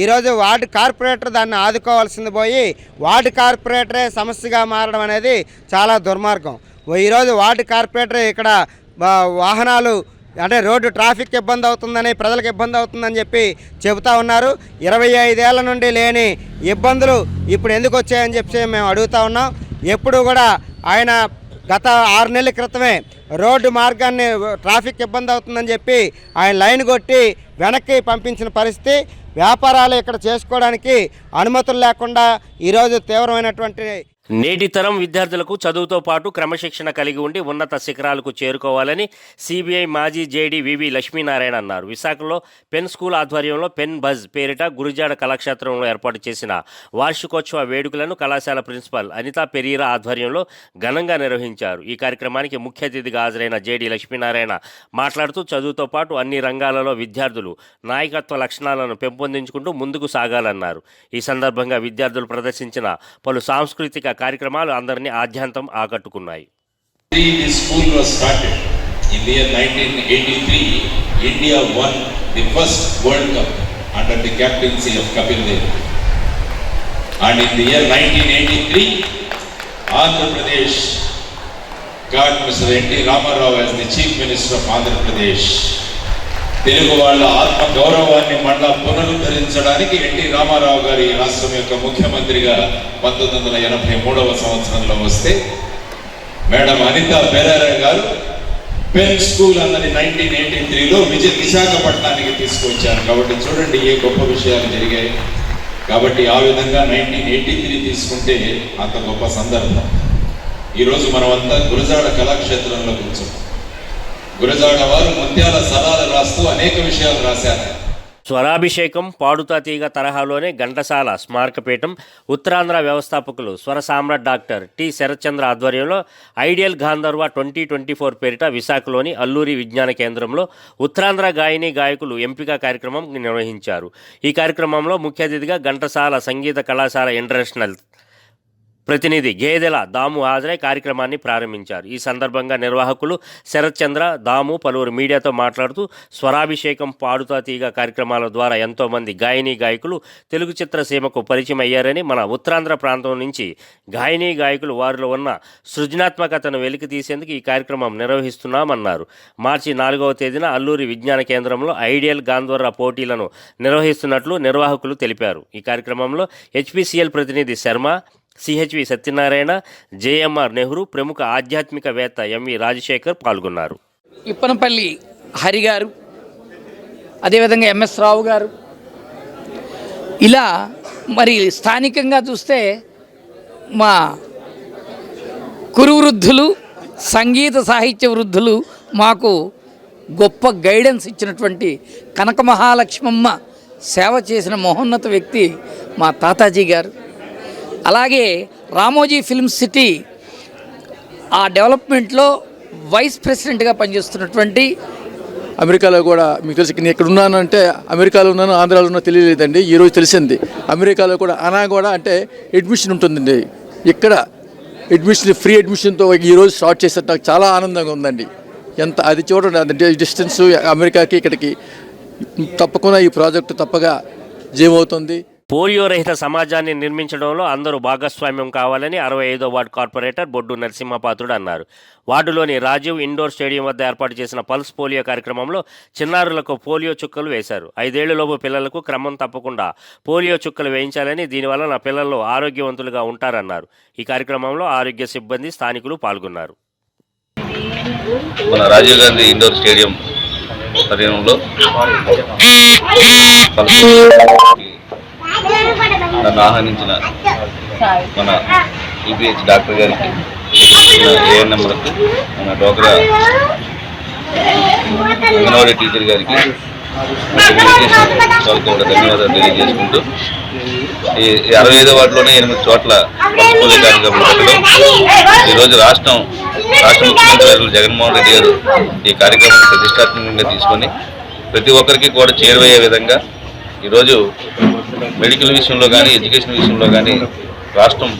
ఈరోజు వార్డు కార్పొరేటర్ దాన్ని ఆదుకోవాల్సింది పోయి వార్డు కార్పొరేటరే సమస్యగా మారడం అనేది చాలా దుర్మార్గం. ఈరోజు వార్డు కార్పొరేటర్ ఇక్కడ వాహనాలు అంటే రోడ్డు ట్రాఫిక్ ఇబ్బంది అవుతుందని, ప్రజలకు ఇబ్బంది అవుతుందని చెప్పి చెబుతూ ఉన్నారు. 25 ఏళ్ల నుండి లేని ఇబ్బందులు ఇప్పుడు ఎందుకు వచ్చాయని చెప్పి మేము అడుగుతూ ఉన్నాం. ఎప్పుడు కూడా ఆయన గత 6 నెలల క్రితమే రోడ్డు మార్గాన్ని ట్రాఫిక్ ఇబ్బంది అవుతుందని చెప్పి ఆయన లైన్ కొట్టి వెనక్కి పంపించిన పరిస్థితి. వ్యాపారాలు ఇక్కడ చేసుకోవడానికి అనుమతులు లేకుండా ఈరోజు తీవ్రమైనటువంటి నేటి తరం విద్యార్థులకు చదువుతో పాటు క్రమశిక్షణ కలిగి ఉండి ఉన్నత శిఖరాలకు చేరుకోవాలని సిబిఐ మాజీ జేడీ వివి లక్ష్మీనారాయణ అన్నారు. విశాఖలో పెన్ స్కూల్ ఆధ్వర్యంలో పెన్ బజ్ పేరిట గురుజాడ కళాక్షేత్రంలో ఏర్పాటు చేసిన వార్షికోత్సవ వేడుకలను కళాశాల ప్రిన్సిపల్ అనితా పెరీరా ఆధ్వర్యంలో ఘనంగా నిర్వహించారు. ఈ కార్యక్రమానికి ముఖ్య అతిథిగా హాజరైన జేడీ లక్ష్మీనారాయణ మాట్లాడుతూ చదువుతో పాటు అన్ని రంగాలలో విద్యార్థులు నాయకత్వ లక్షణాలను పెంపొందించుకుంటూ ముందుకు సాగాలన్నారు. ఈ సందర్భంగా విద్యార్థులు ప్రదర్శించిన పలు సాంస్కృతిక కార్యక్రమాలు అందరినీ ఆద్యంతం ఆకట్టుకున్నాయి. This school was started in the year 1983. India won the first World Cup under the captaincy of Kapil Dev. And in the year 1983, Andhra Pradesh got Mr. N.T. Ramarao as the Chief Minister of Andhra Pradesh. Telugu వాళ్ళ ఆత్మ గౌరవాన్ని మళ్ళా పునరుద్ధరించడానికి NT Ramarao గారి రాష్ట్రం యొక్క ముఖ్యమంత్రిగా 1983వ సంవత్సరంలో వస్తే మేడం అనితా పెరేరా గారు పెన్ స్కూల్ అన్నది 1983లో విశాఖపట్నానికి తీసుకొచ్చారు. కాబట్టి చూడండి ఏ గొప్ప విషయాలు జరిగాయి. కాబట్టి ఆ విధంగా 1983 తీసుకుంటే అంత గొప్ప సందర్భం. ఈరోజు మనమంతా గురజాడ కళాక్షేత్రంలో కూర్చున్నాం. గురజాడ వారు ముత్యాల సరాలు రాస్తూ అనేక విషయాలు రాశారు. స్వరాభిషేకం పాడుతా తీగ తరహాలోనే ఘంటసాల స్మారకపీఠం ఉత్తరాంధ్ర వ్యవస్థాపకులు స్వర సామ్రాట్ డాక్టర్ టి శరత్చంద్ర ఆధ్వర్యంలో ఐడియల్ గాంధర్వ 2024 పేరిట విశాఖలోని అల్లూరి విజ్ఞాన కేంద్రంలో ఉత్తరాంధ్ర గాయని గాయకులు ఎంపిక కార్యక్రమం నిర్వహించారు. ఈ కార్యక్రమంలో ముఖ్య అతిథిగా ఘంటసాల సంగీత కళాశాల ఇంటర్నేషనల్ ప్రతినిధి గేదెల దాము హాజరై కార్యక్రమాన్ని ప్రారంభించారు. ఈ సందర్భంగా నిర్వాహకులు శరత్చంద్ర, దాము పలువురు మీడియాతో మాట్లాడుతూ స్వరాభిషేకం పాడుతా తీగ కార్యక్రమాల ద్వారా ఎంతోమంది గాయని గాయకులు తెలుగు చిత్రసీమకు పరిచయం అయ్యారని, మన ఉత్తరాంధ్ర ప్రాంతం నుంచి గాయని గాయకులు వారిలో ఉన్న సృజనాత్మకతను వెలికి తీసేందుకు ఈ కార్యక్రమం నిర్వహిస్తున్నామన్నారు. మార్చి 4వ తేదీన అల్లూరి విజ్ఞాన కేంద్రంలో ఐడియల్ గాంధర్వ పోటీలను నిర్వహిస్తున్నట్లు నిర్వాహకులు తెలిపారు. ఈ కార్యక్రమంలో హెచ్పిసిఎల్ ప్రతినిధి శర్మ, సిహెచ్వి సత్యనారాయణ, జేఎంఆర్ నెహ్రూ, ప్రముఖ ఆధ్యాత్మికవేత్త ఎంవి రాజశేఖర్ పాల్గొన్నారు. ఇప్పనపల్లి హరి గారు, అదేవిధంగా ఎంఎస్ రావు గారు, ఇలా మరి స్థానికంగా చూస్తే మా కురు వృద్ధులు, సంగీత సాహిత్య వృద్ధులు మాకు గొప్ప గైడెన్స్ ఇచ్చినటువంటి కనక మహాలక్ష్మమ్మ సేవ చేసిన మహోన్నత వ్యక్తి మా తాతాజీ గారు. అలాగే రామోజీ ఫిల్మ్ సిటీ ఆ డెవలప్మెంట్లో వైస్ ప్రెసిడెంట్గా పనిచేస్తున్నటువంటి, అమెరికాలో కూడా మీకు తెలిసి నేను ఇక్కడ ఉన్నానంటే అమెరికాలో ఉన్నాను, ఆంధ్రాలో ఉన్నా తెలియలేదండి, ఈరోజు తెలిసింది. అమెరికాలో కూడా అనా కూడా అంటే అడ్మిషన్ ఉంటుందండి. ఇక్కడ అడ్మిషన్ ఫ్రీ అడ్మిషన్తో ఈరోజు స్టార్ట్ చేస్తే నాకు చాలా ఆనందంగా ఉందండి. ఎంత అది చూడండి, అది డిస్టెన్స్ అమెరికాకి ఇక్కడికి తప్పకుండా ఈ ప్రాజెక్టు తప్పగా జయమవుతుంది. పోలియో రహిత సమాజాన్ని నిర్మించడంలో అందరూ భాగస్వామ్యం కావాలని 65వ వార్డు కార్పొరేటర్ బొడ్డు నరసింహపాత్రుడు అన్నారు. వార్డులోని రాజీవ్ ఇండోర్ స్టేడియం వద్ద ఏర్పాటు చేసిన పల్స్ పోలియో కార్యక్రమంలో చిన్నారులకు పోలియో చుక్కలు వేశారు. 5 ఏళ్లలోపు పిల్లలకు క్రమం తప్పకుండా పోలియో చుక్కలు వేయించాలని, దీనివల్ల నా పిల్లలు ఆరోగ్యవంతులుగా ఉంటారన్నారు. ఈ కార్యక్రమంలో ఆరోగ్య సిబ్బంది, స్థానికులు పాల్గొన్నారు. మన రాజీవ్ గాంధీ ఇండోర్ స్టేడియం పరిణంలో నన్ను ఆహ్వానించిన మన యూపీహెచ్ డాక్టర్ గారికి, ఏఎన్ఎంలకు, మన డోక్రా అంగన్వాడీ టీచర్ గారికి వాళ్ళకి కూడా ధన్యవాదాలు తెలియజేసుకుంటూ ఈ 65వ వార్డులోనే 8 చోట్ల పోలియో కార్యక్రమాలు పెట్టడం, ఈరోజు రాష్ట్ర ముఖ్యమంత్రి జగన్మోహన్ రెడ్డి గారు ఈ కార్యక్రమాన్ని ప్రతిష్టాత్మకంగా తీసుకొని ప్రతి ఒక్కరికి కూడా చేరువయ్యే విధంగా ఈరోజు మెడికల్ విషయంలో కానీ, ఎడ్యుకేషన్ విషయంలో కానీ రాష్ట్రం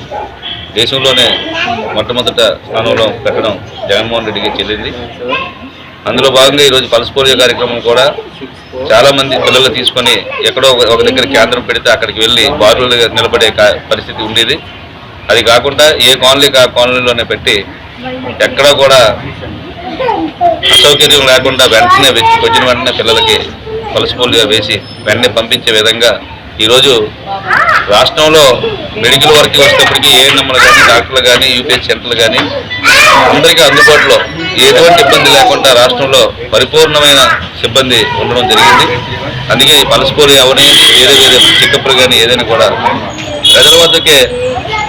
దేశంలోనే మొట్టమొదట స్థానంలో పెట్టడం జగన్మోహన్ రెడ్డికి చెల్లింది. అందులో భాగంగా ఈరోజు పల్స్ పోలియో కార్యక్రమం కూడా చాలామంది పిల్లలు తీసుకొని ఎక్కడో ఒక దగ్గర కేంద్రం పెడితే అక్కడికి వెళ్ళి బారులు నిలబడే పరిస్థితి ఉండేది. అది కాకుండా ఏ కాలనీకి ఆ కాలనీలోనే పెట్టి ఎక్కడా కూడా అసౌకర్యం లేకుండా వెంటనే వచ్చిన వెంటనే పిల్లలకి పల్స్ పోలియో వేసి వెంటనే పంపించే విధంగా ఈరోజు రాష్ట్రంలో మెడికల్ వర్క్ వచ్చేటప్పటికీ ఏఎన్ఎంలు కానీ, డాక్టర్లు కానీ, యూపీహెచ్ సెంటర్లు కానీ అందరికీ అందుబాటులో ఎటువంటి ఇబ్బంది లేకుండా రాష్ట్రంలో పరిపూర్ణమైన సిబ్బంది ఉండడం జరిగింది. అందుకే ఈ పల్స్ పోలియో అవన్నీ వేరే చెకప్లు కానీ ఏదైనా కూడా ప్రజల వద్దకే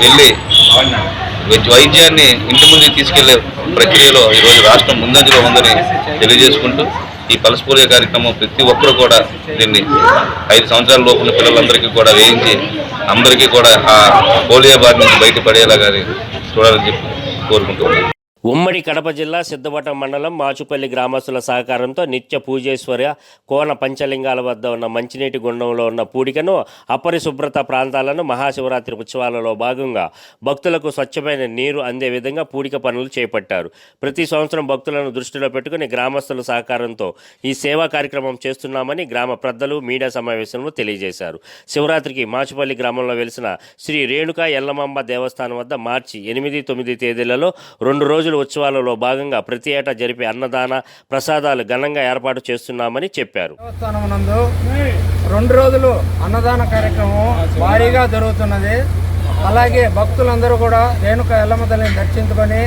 వెళ్ళి వైద్యాన్ని ఇంటి ముందుకు తీసుకెళ్లే ప్రక్రియలో ఈరోజు రాష్ట్రం ముందంజలో ఉందని తెలియజేసుకుంటూ ఈ పల్స్ పోలియో కార్యక్రమం ప్రతి ఒక్కరు కూడా దీన్ని 5 సంవత్సరాల లోపు ఉన్న పిల్లలందరికీ కూడా వేయించి అందరికీ కూడా ఆ పోలియో బారి నుంచి బయటపడేలాగా చూడాలని చెప్పి కోరుకుంటున్నాను. ఉమ్మడి కడప జిల్లా సిద్ధవటం మండలం మాచుపల్లి గ్రామస్తుల సహకారంతో నిత్య పూజేశ్వర కోన పంచలింగాల వద్ద ఉన్న మంచినీటి గుండంలో ఉన్న పూడికను అపరిశుభ్రత ప్రాంతాలను మహాశివరాత్రి ఉత్సవాలలో భాగంగా భక్తులకు స్వచ్ఛమైన నీరు అందే విధంగా పూడిక పనులు చేపట్టారు. ప్రతి సంవత్సరం భక్తులను దృష్టిలో పెట్టుకుని గ్రామస్తుల సహకారంతో ఈ సేవా కార్యక్రమం చేస్తున్నామని గ్రామ పెద్దలు మీడియా సమావేశంలో తెలియజేశారు. శివరాత్రికి మాచుపల్లి గ్రామంలో వెలిసిన శ్రీ రేణుకా ఎల్లమాంబ దేవస్థానం వద్ద మార్చి 8, 9 తేదీలలో 2 రోజుల ఉత్సవాలలో భాగంగా ప్రతి ఏటా జరిపే అన్నదాన ప్రసాదాలు ఘనంగా ఏర్పాటు చేస్తున్నామని చెప్పారు. దేవస్థానం నందు 2 రోజులు అన్నదాన కార్యక్రమం భారీగా జరుగుతున్నది. అలాగే భక్తులందరూ కూడా రేణుకా ఎల్లమ్మ తల్లిని దర్శించుకొని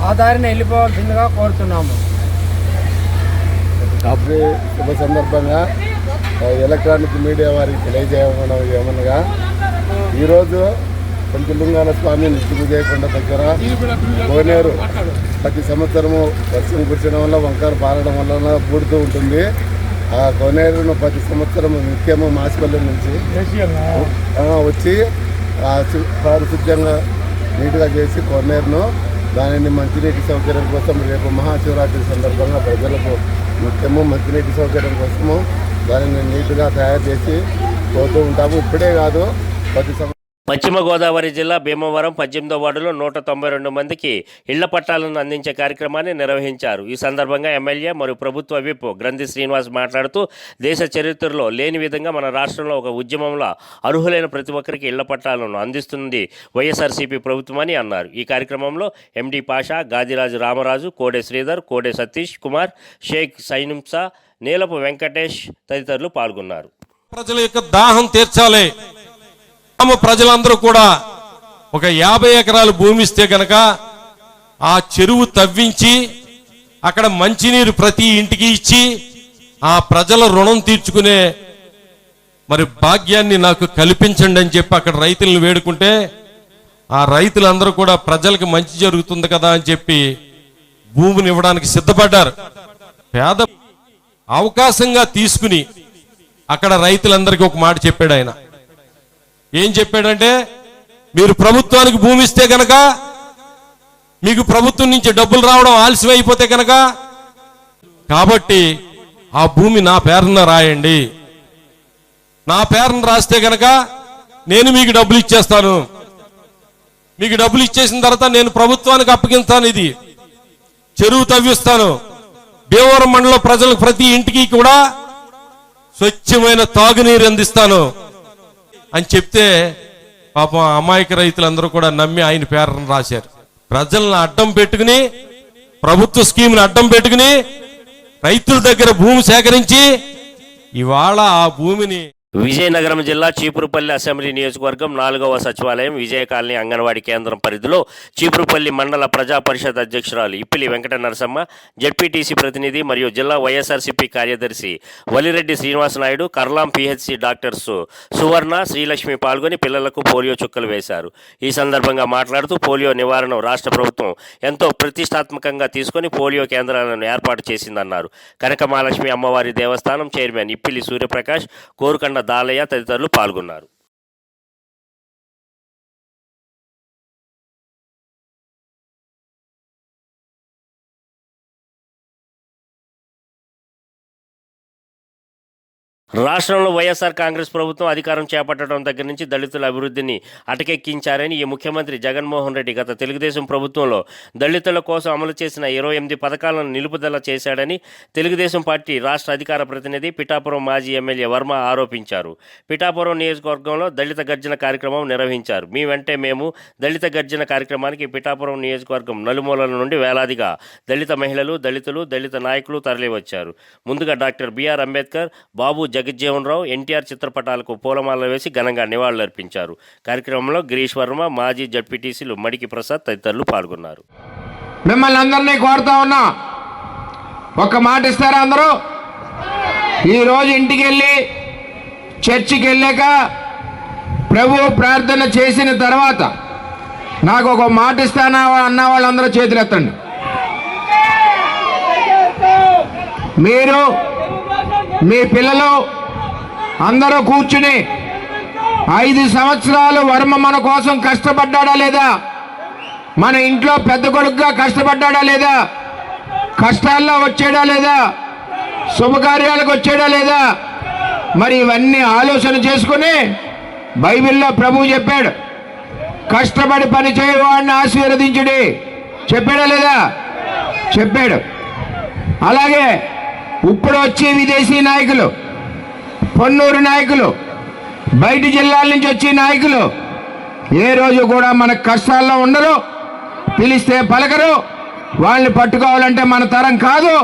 ఆ దారిని వెళ్ళిపోవాల్సిందిగా కోరుతున్నాము. శుభ సందర్భంగా ఎలక్ట్రానిక్ మీడియా వారికి తెలియజేయడం ఏమనగా ఈరోజు పంచలింగాల స్వామి నిత్యపూజేకొండ దగ్గర కోనేరు ప్రతి సంవత్సరము వర్షం కురిచడం వల్ల వంకర పారడం వల్ల పూడుతూ ఉంటుంది. ఆ కోనేరును ప్రతి సంవత్సరం నిత్యము మాసిపల్లి నుంచి వచ్చి పారిశుద్ధ్యంగా నీట్గా చేసి కోనేరును దానిని మంచినీటి సౌకర్యం కోసం రేపు మహాశివరాత్రి సందర్భంగా ప్రజలకు ముఖ్యము మంచినీటి సౌకర్యం కోసము దానిని నీట్గా తయారు చేసి పోతూ ఉంటాము. ఇప్పుడే కాదు ప్రతి పశ్చిమ గోదావరి జిల్లా భీమవరం 18వ వార్డులో 192 మందికి ఇళ్ల పట్టాలను అందించే కార్యక్రమాన్ని నిర్వహించారు. ఈ సందర్భంగా ఎమ్మెల్యే మరియు ప్రభుత్వ విప్ గ్రంథి శ్రీనివాస్ మాట్లాడుతూ దేశ చరిత్రలో లేని విధంగా మన రాష్ట్రంలో ఒక ఉద్యమంలో అర్హులైన ప్రతి ఒక్కరికి ఇళ్ల పట్టాలను అందిస్తుంది వైఎస్ఆర్సీపీ ప్రభుత్వమని అన్నారు. ఈ కార్యక్రమంలో ఎండి పాషా, గాదిరాజు రామరాజు, కోడే శ్రీధర్, కోడే సతీష్ కుమార్, షేక్ సైనుంసా, నీలపు వెంకటేష్ తదితరులు పాల్గొన్నారు. ప్రజల యొక్క దాహం తీర్చాలి. ప్రజలందరూ కూడా ఒక 50 ఎకరాలు భూమి ఇస్తే కనుక ఆ చెరువు తవ్వించి అక్కడ మంచినీరు ప్రతి ఇంటికి ఇచ్చి ఆ ప్రజల రుణం తీర్చుకునే మరి భాగ్యాన్ని నాకు కల్పించండి అని చెప్పి అక్కడ రైతులను వేడుకుంటే ఆ రైతులందరూ కూడా ప్రజలకు మంచి జరుగుతుంది కదా అని చెప్పి భూమిని ఇవ్వడానికి సిద్ధపడ్డారు. పేద అవకాశంగా తీసుకుని అక్కడ రైతులందరికీ ఒక మాట చెప్పాడు ఆయన. ఏం చెప్పాడంటే, మీరు ప్రభుత్వానికి భూమి ఇస్తే కనుక మీకు ప్రభుత్వం నుంచి డబ్బులు రావడం ఆలస్యం అయిపోతే కనుక కాబట్టి ఆ భూమి నా పేరున రాయండి. నా పేరున రాస్తే కనుక నేను మీకు డబ్బులు ఇచ్చేస్తాను. మీకు డబ్బులు ఇచ్చేసిన తర్వాత నేను ప్రభుత్వానికి అప్పగిస్తాను. ఇది చెరువు తవ్విస్తాను. భీమవరం మండలం ప్రజలకు ప్రతి ఇంటికి కూడా స్వచ్ఛమైన తాగునీరు అందిస్తాను అని చెప్తే పాపం అమాయక రైతులందరూ కూడా నమ్మి ఆయన పేరును రాశారు. ప్రజలను అడ్డం పెట్టుకుని, ప్రభుత్వ స్కీమ్ని అడ్డం పెట్టుకుని రైతుల దగ్గర భూమి సేకరించి ఇవాళ ఆ భూమిని విజయనగరం జిల్లా చీపురుపల్లి అసెంబ్లీ నియోజకవర్గం 4వ సచివాలయం విజయ కాలనీ అంగన్వాడీ కేంద్రం పరిధిలో చీపురుపల్లి మండల ప్రజా పరిషత్ అధ్యక్షురాలు ఇప్పిలి వెంకట నరసమ్మ, జెడ్పీటీసీ ప్రతినిధి మరియు జిల్లా వైఎస్ఆర్సీపీ కార్యదర్శి వలిరెడ్డి శ్రీనివాసనాయుడు, కర్లాం పిహెచ్సి డాక్టర్స్ సువర్ణ, శ్రీలక్ష్మి పాల్గొని పిల్లలకు పోలియో చుక్కలు వేశారు. ఈ సందర్భంగా మాట్లాడుతూ పోలియో నివారణ రాష్ట్ర ప్రభుత్వం ఎంతో ప్రతిష్టాత్మకంగా తీసుకుని పోలియో కేంద్రాలను ఏర్పాటు చేసిందన్నారు. కనకమహాలక్ష్మి అమ్మవారి దేవస్థానం చైర్మన్ ఇప్పిలి సూర్యప్రకాష్, కోరుకండ దాలయ్య తదితరులు పాల్గొన్నారు. రాష్ట్రంలో వైఎస్ఆర్ కాంగ్రెస్ ప్రభుత్వం అధికారం చేపట్టడం దగ్గర నుంచి దళితుల అభివృద్ధిని అటకెక్కించారని ఈ ముఖ్యమంత్రి జగన్మోహన్ రెడ్డి గత తెలుగుదేశం ప్రభుత్వంలో దళితుల కోసం అమలు చేసిన 28 పథకాలను నిలుపుదల చేశాడని తెలుగుదేశం పార్టీ రాష్ట్ర అధికార ప్రతినిధి పిఠాపురం మాజీ ఎమ్మెల్యే వర్మ ఆరోపించారు. పిఠాపురం నియోజకవర్గంలో దళిత గర్జన కార్యక్రమం నిర్వహించారు. మీ వెంటే మేము దళిత గర్జన కార్యక్రమానికి పిఠాపురం నియోజకవర్గం నలుమూలల నుండి వేలాదిగా దళిత మహిళలు, దళితులు, దళిత నాయకులు తరలివచ్చారు. ముందుగా డాక్టర్ బిఆర్ అంబేద్కర్, బాబు జగజ్జీవనరావు, ఎన్టీఆర్ చిత్రపటాలకు పూలమాలలు వేసి ఘనంగా నివాళులర్పించారు. కార్యక్రమంలో గిరీష్ వర్మ, మాజీ జడ్పీటీసీలు మడికి ప్రసాద్ తదితరులు పాల్గొన్నారు. మిమ్మల్ని అందరినీ కోరుతా ఉన్నా, ఒక మాట ఇస్తారా అందరూ? ఈరోజు ఇంటికి వెళ్ళి చర్చికి వెళ్ళాక ప్రభు ప్రార్థన చేసిన తర్వాత నాకు ఒక మాట ఇస్తానా అన్న వాళ్ళందరూ చేతులు ఎత్తండి. మీరు, మీ పిల్లలు అందరూ కూర్చుని 5 సంవత్సరాలు వర్మ మన కోసం కష్టపడ్డాడా లేదా? మన ఇంట్లో పెద్ద కొడుకుగా కష్టపడ్డాడా లేదా? కష్టాల్లో వచ్చాడా లేదా? శుభకార్యాలకు వచ్చాడా లేదా? మరి ఇవన్నీ ఆలోచన చేసుకుని బైబిల్లో ప్రభువు చెప్పాడు, కష్టపడి పని చేయవాడిని ఆశీర్వదించుడి. చెప్పాడా లేదా? చెప్పాడు. అలాగే ఇప్పుడు వచ్చే విదేశీ నాయకులు, పొన్నూరు నాయకులు, బయటి జిల్లాల నుంచి వచ్చే నాయకులు ఏ రోజు కూడా మన కష్టాల్లో ఉండరు, పిలిస్తే పలకరు. వాళ్ళని పట్టుకోవాలంటే మన తరం కాదు,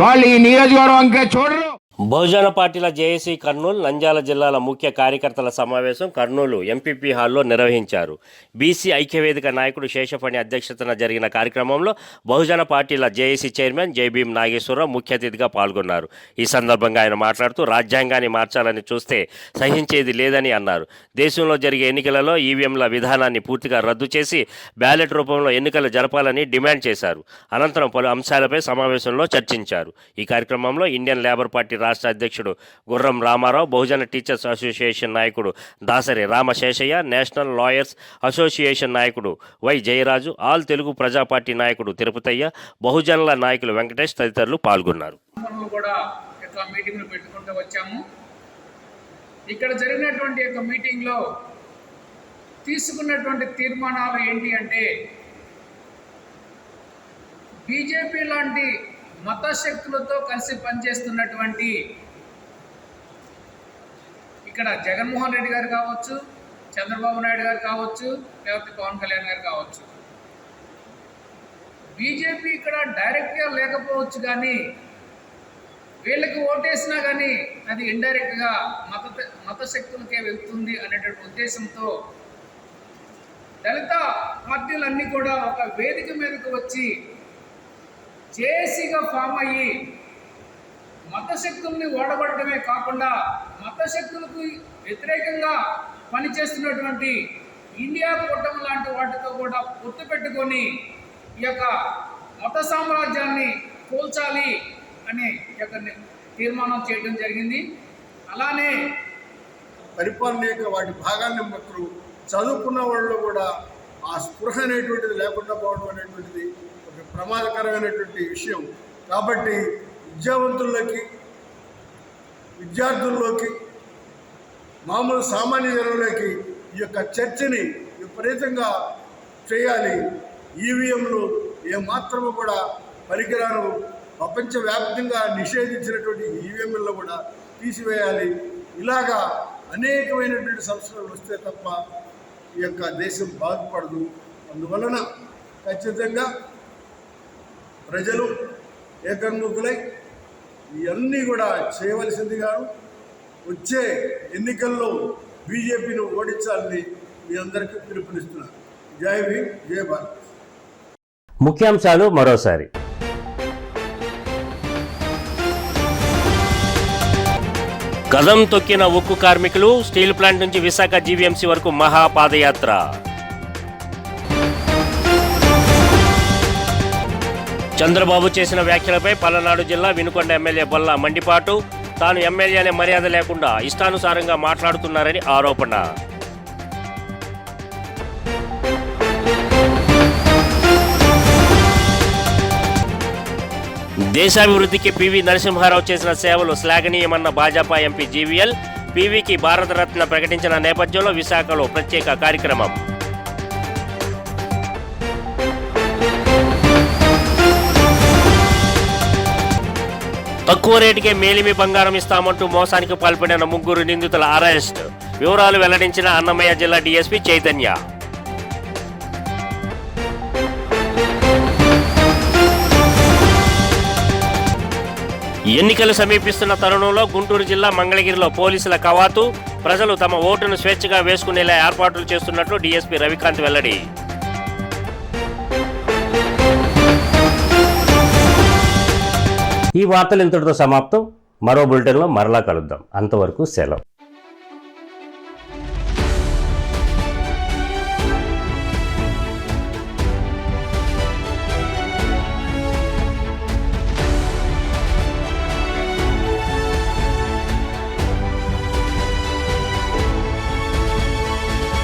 వాళ్ళు ఈ నియోజకవర్గంకే చూడరు. బహుజన పార్టీల జేఏసీ కర్నూలు, నంద్యాల జిల్లాల ముఖ్య కార్యకర్తల సమావేశం కర్నూలు ఎంపీపీ హాల్లో నిర్వహించారు. బీసీ ఐక్యవేదిక నాయకుడు శేషఫణి అధ్యక్షతన జరిగిన కార్యక్రమంలో బహుజన పార్టీల జేఏసీ చైర్మన్ జైభీం నాగేశ్వరరావు ముఖ్య అతిథిగా పాల్గొన్నారు. ఈ సందర్భంగా ఆయన మాట్లాడుతూ రాజ్యాంగాన్ని మార్చాలని చూస్తే సహించేది లేదని అన్నారు. దేశంలో జరిగే ఎన్నికలలో ఈవీఎంల విధానాన్ని పూర్తిగా రద్దు చేసి బ్యాలెట్ రూపంలో ఎన్నికలు జరపాలని డిమాండ్ చేశారు. అనంతరం పలు అంశాలపై సమావేశంలో చర్చించారు. ఈ కార్యక్రమంలో ఇండియన్ లేబర్ పార్టీ రాష్ట్ర అధ్యక్షుడు గుర్రం రామారావు, బహుజన టీచర్స్ అసోసియేషన్ నాయకుడు Dasari Ramaseshaiah, national lawyers association నాయకుడు వై జయరాజు, ఆల్ తెలుగు ప్రజా పార్టీ నాయకుడు తిరుపతయ్య, బహుజనుల నాయకులు వెంకటేష్ తదితరులు పాల్గొన్నారు. మీటింగ్లు పెట్టుకుంటూ వచ్చాము. ఇక్కడ జరిగినటువంటి యొక్క మీటింగ్లో తీసుకున్నటువంటి తీర్మానాలు ఏంటి అంటే, బీజేపీ లాంటి మత శక్తులతో కలిసి పనిచేస్తున్నటువంటి ఇక్కడ జగన్మోహన్ రెడ్డి గారు కావచ్చు, చంద్రబాబు నాయుడు గారు కావచ్చు, లేకపోతే పవన్ కళ్యాణ్ గారు కావచ్చు, బీజేపీ ఇక్కడ డైరెక్ట్గా లేకపోవచ్చు, కానీ వీళ్ళకి ఓటేసినా కానీ అది ఇండైరెక్ట్గా మత శక్తులకే వెళ్తుంది అనేటువంటి ఉద్దేశంతో దళిత పార్టీలన్నీ కూడా ఒక వేదిక మీదకు వచ్చి జేఏసీగా ఫామ్ అయ్యి మతశక్తుల్ని ఓడగొట్టడమే కాకుండా మతశక్తులకు వ్యతిరేకంగా పనిచేస్తున్నటువంటి ఇండియా కూటమి లాంటి వాటితో కూడా పొత్తు పెట్టుకొని ఈ యొక్క మత సామ్రాజ్యాన్ని కూల్చాలి అని ఈ యొక్క తీర్మానం చేయడం జరిగింది. అలానే పరిపాలన యొక్క వాటి భాగాన్ని మాత్రం చదువుకున్న వాళ్ళు కూడా ఆ స్పృహ అనేటువంటిది లేకుండా పోవడం అనేటువంటిది ప్రమాదకరమైనటువంటి విషయం. కాబట్టి విద్యావంతుల్లోకి, విద్యార్థుల్లోకి, మామూలు సామాన్య జనంలోకి ఈ యొక్క చర్చని విపరీతంగా చేయాలి. ఈవీఎంలు ఏమాత్రము కూడా పరికరాలు ప్రపంచవ్యాప్తంగా నిషేధించినటువంటి ఈవీఎంలలో కూడా తీసివేయాలి. ఇలాగా అనేకమైనటువంటి సంస్కరణలు వస్తే తప్ప ఈ యొక్క దేశం బాగుపడదు. అందువలన ఖచ్చితంగా ప్రజలు ఏకముఖులై ఇవన్నీ కూడా చేయవలసిందిగాను వచ్చే ఎన్నికల్లో బీజేపీని ఓడించాలని మీ అందరికీ పిలుపునిస్తున్నారు. జై భీమ్, జై భారత్. ముఖ్యాంశాలు మరోసారి. కదం తొక్కిన ఉక్కు కార్మికులు, స్టీల్ ప్లాంట్ నుంచి విశాఖ జీవీఎంసీ వరకు మహాపాదయాత్ర. చంద్రబాబు చేసిన వ్యాఖ్యలపై పల్నాడు జిల్లా వినుకొండ ఎమ్మెల్యే బొల్ల మండిపాటు. తాను ఎమ్మెల్యే అనే మర్యాద లేకుండా ఇష్టానుసారంగా మాట్లాడుతున్నారని ఆరోపణ. దేశాభివృద్ధికి పివి నరసింహారావు చేసిన సేవలు శ్లాఘనీయమన్న భాజపా ఎంపీ జీవీఎల్. పివికి భారతరత్న ప్రకటించిన నేపథ్యంలో విశాఖలో ప్రత్యేక కార్యక్రమం. తక్కువ రేటుకే మేలిమి బంగారం ఇస్తామంటూ మోసానికి పాల్పడిన 3 నిందితుల అరెస్ట్. వివరాలు వెల్లడించిన అన్నమయ్య జిల్లా డీఎస్పీ చైతన్య. ఎన్నికలు సమీపిస్తున్న తరుణంలో గుంటూరు జిల్లా మంగళగిరిలో పోలీసుల కవాతు. ప్రజలు తమ ఓటును స్వేచ్ఛగా వేసుకునేలా ఏర్పాట్లు చేస్తున్నట్లు డీఎస్పీ రవికాంత్ వెల్లడి. ఈ వార్తలు ఇంతటితో సమాప్తం. మరో బులెటిన్లో మరలా కలుద్దాం. అంతవరకు సెలవు.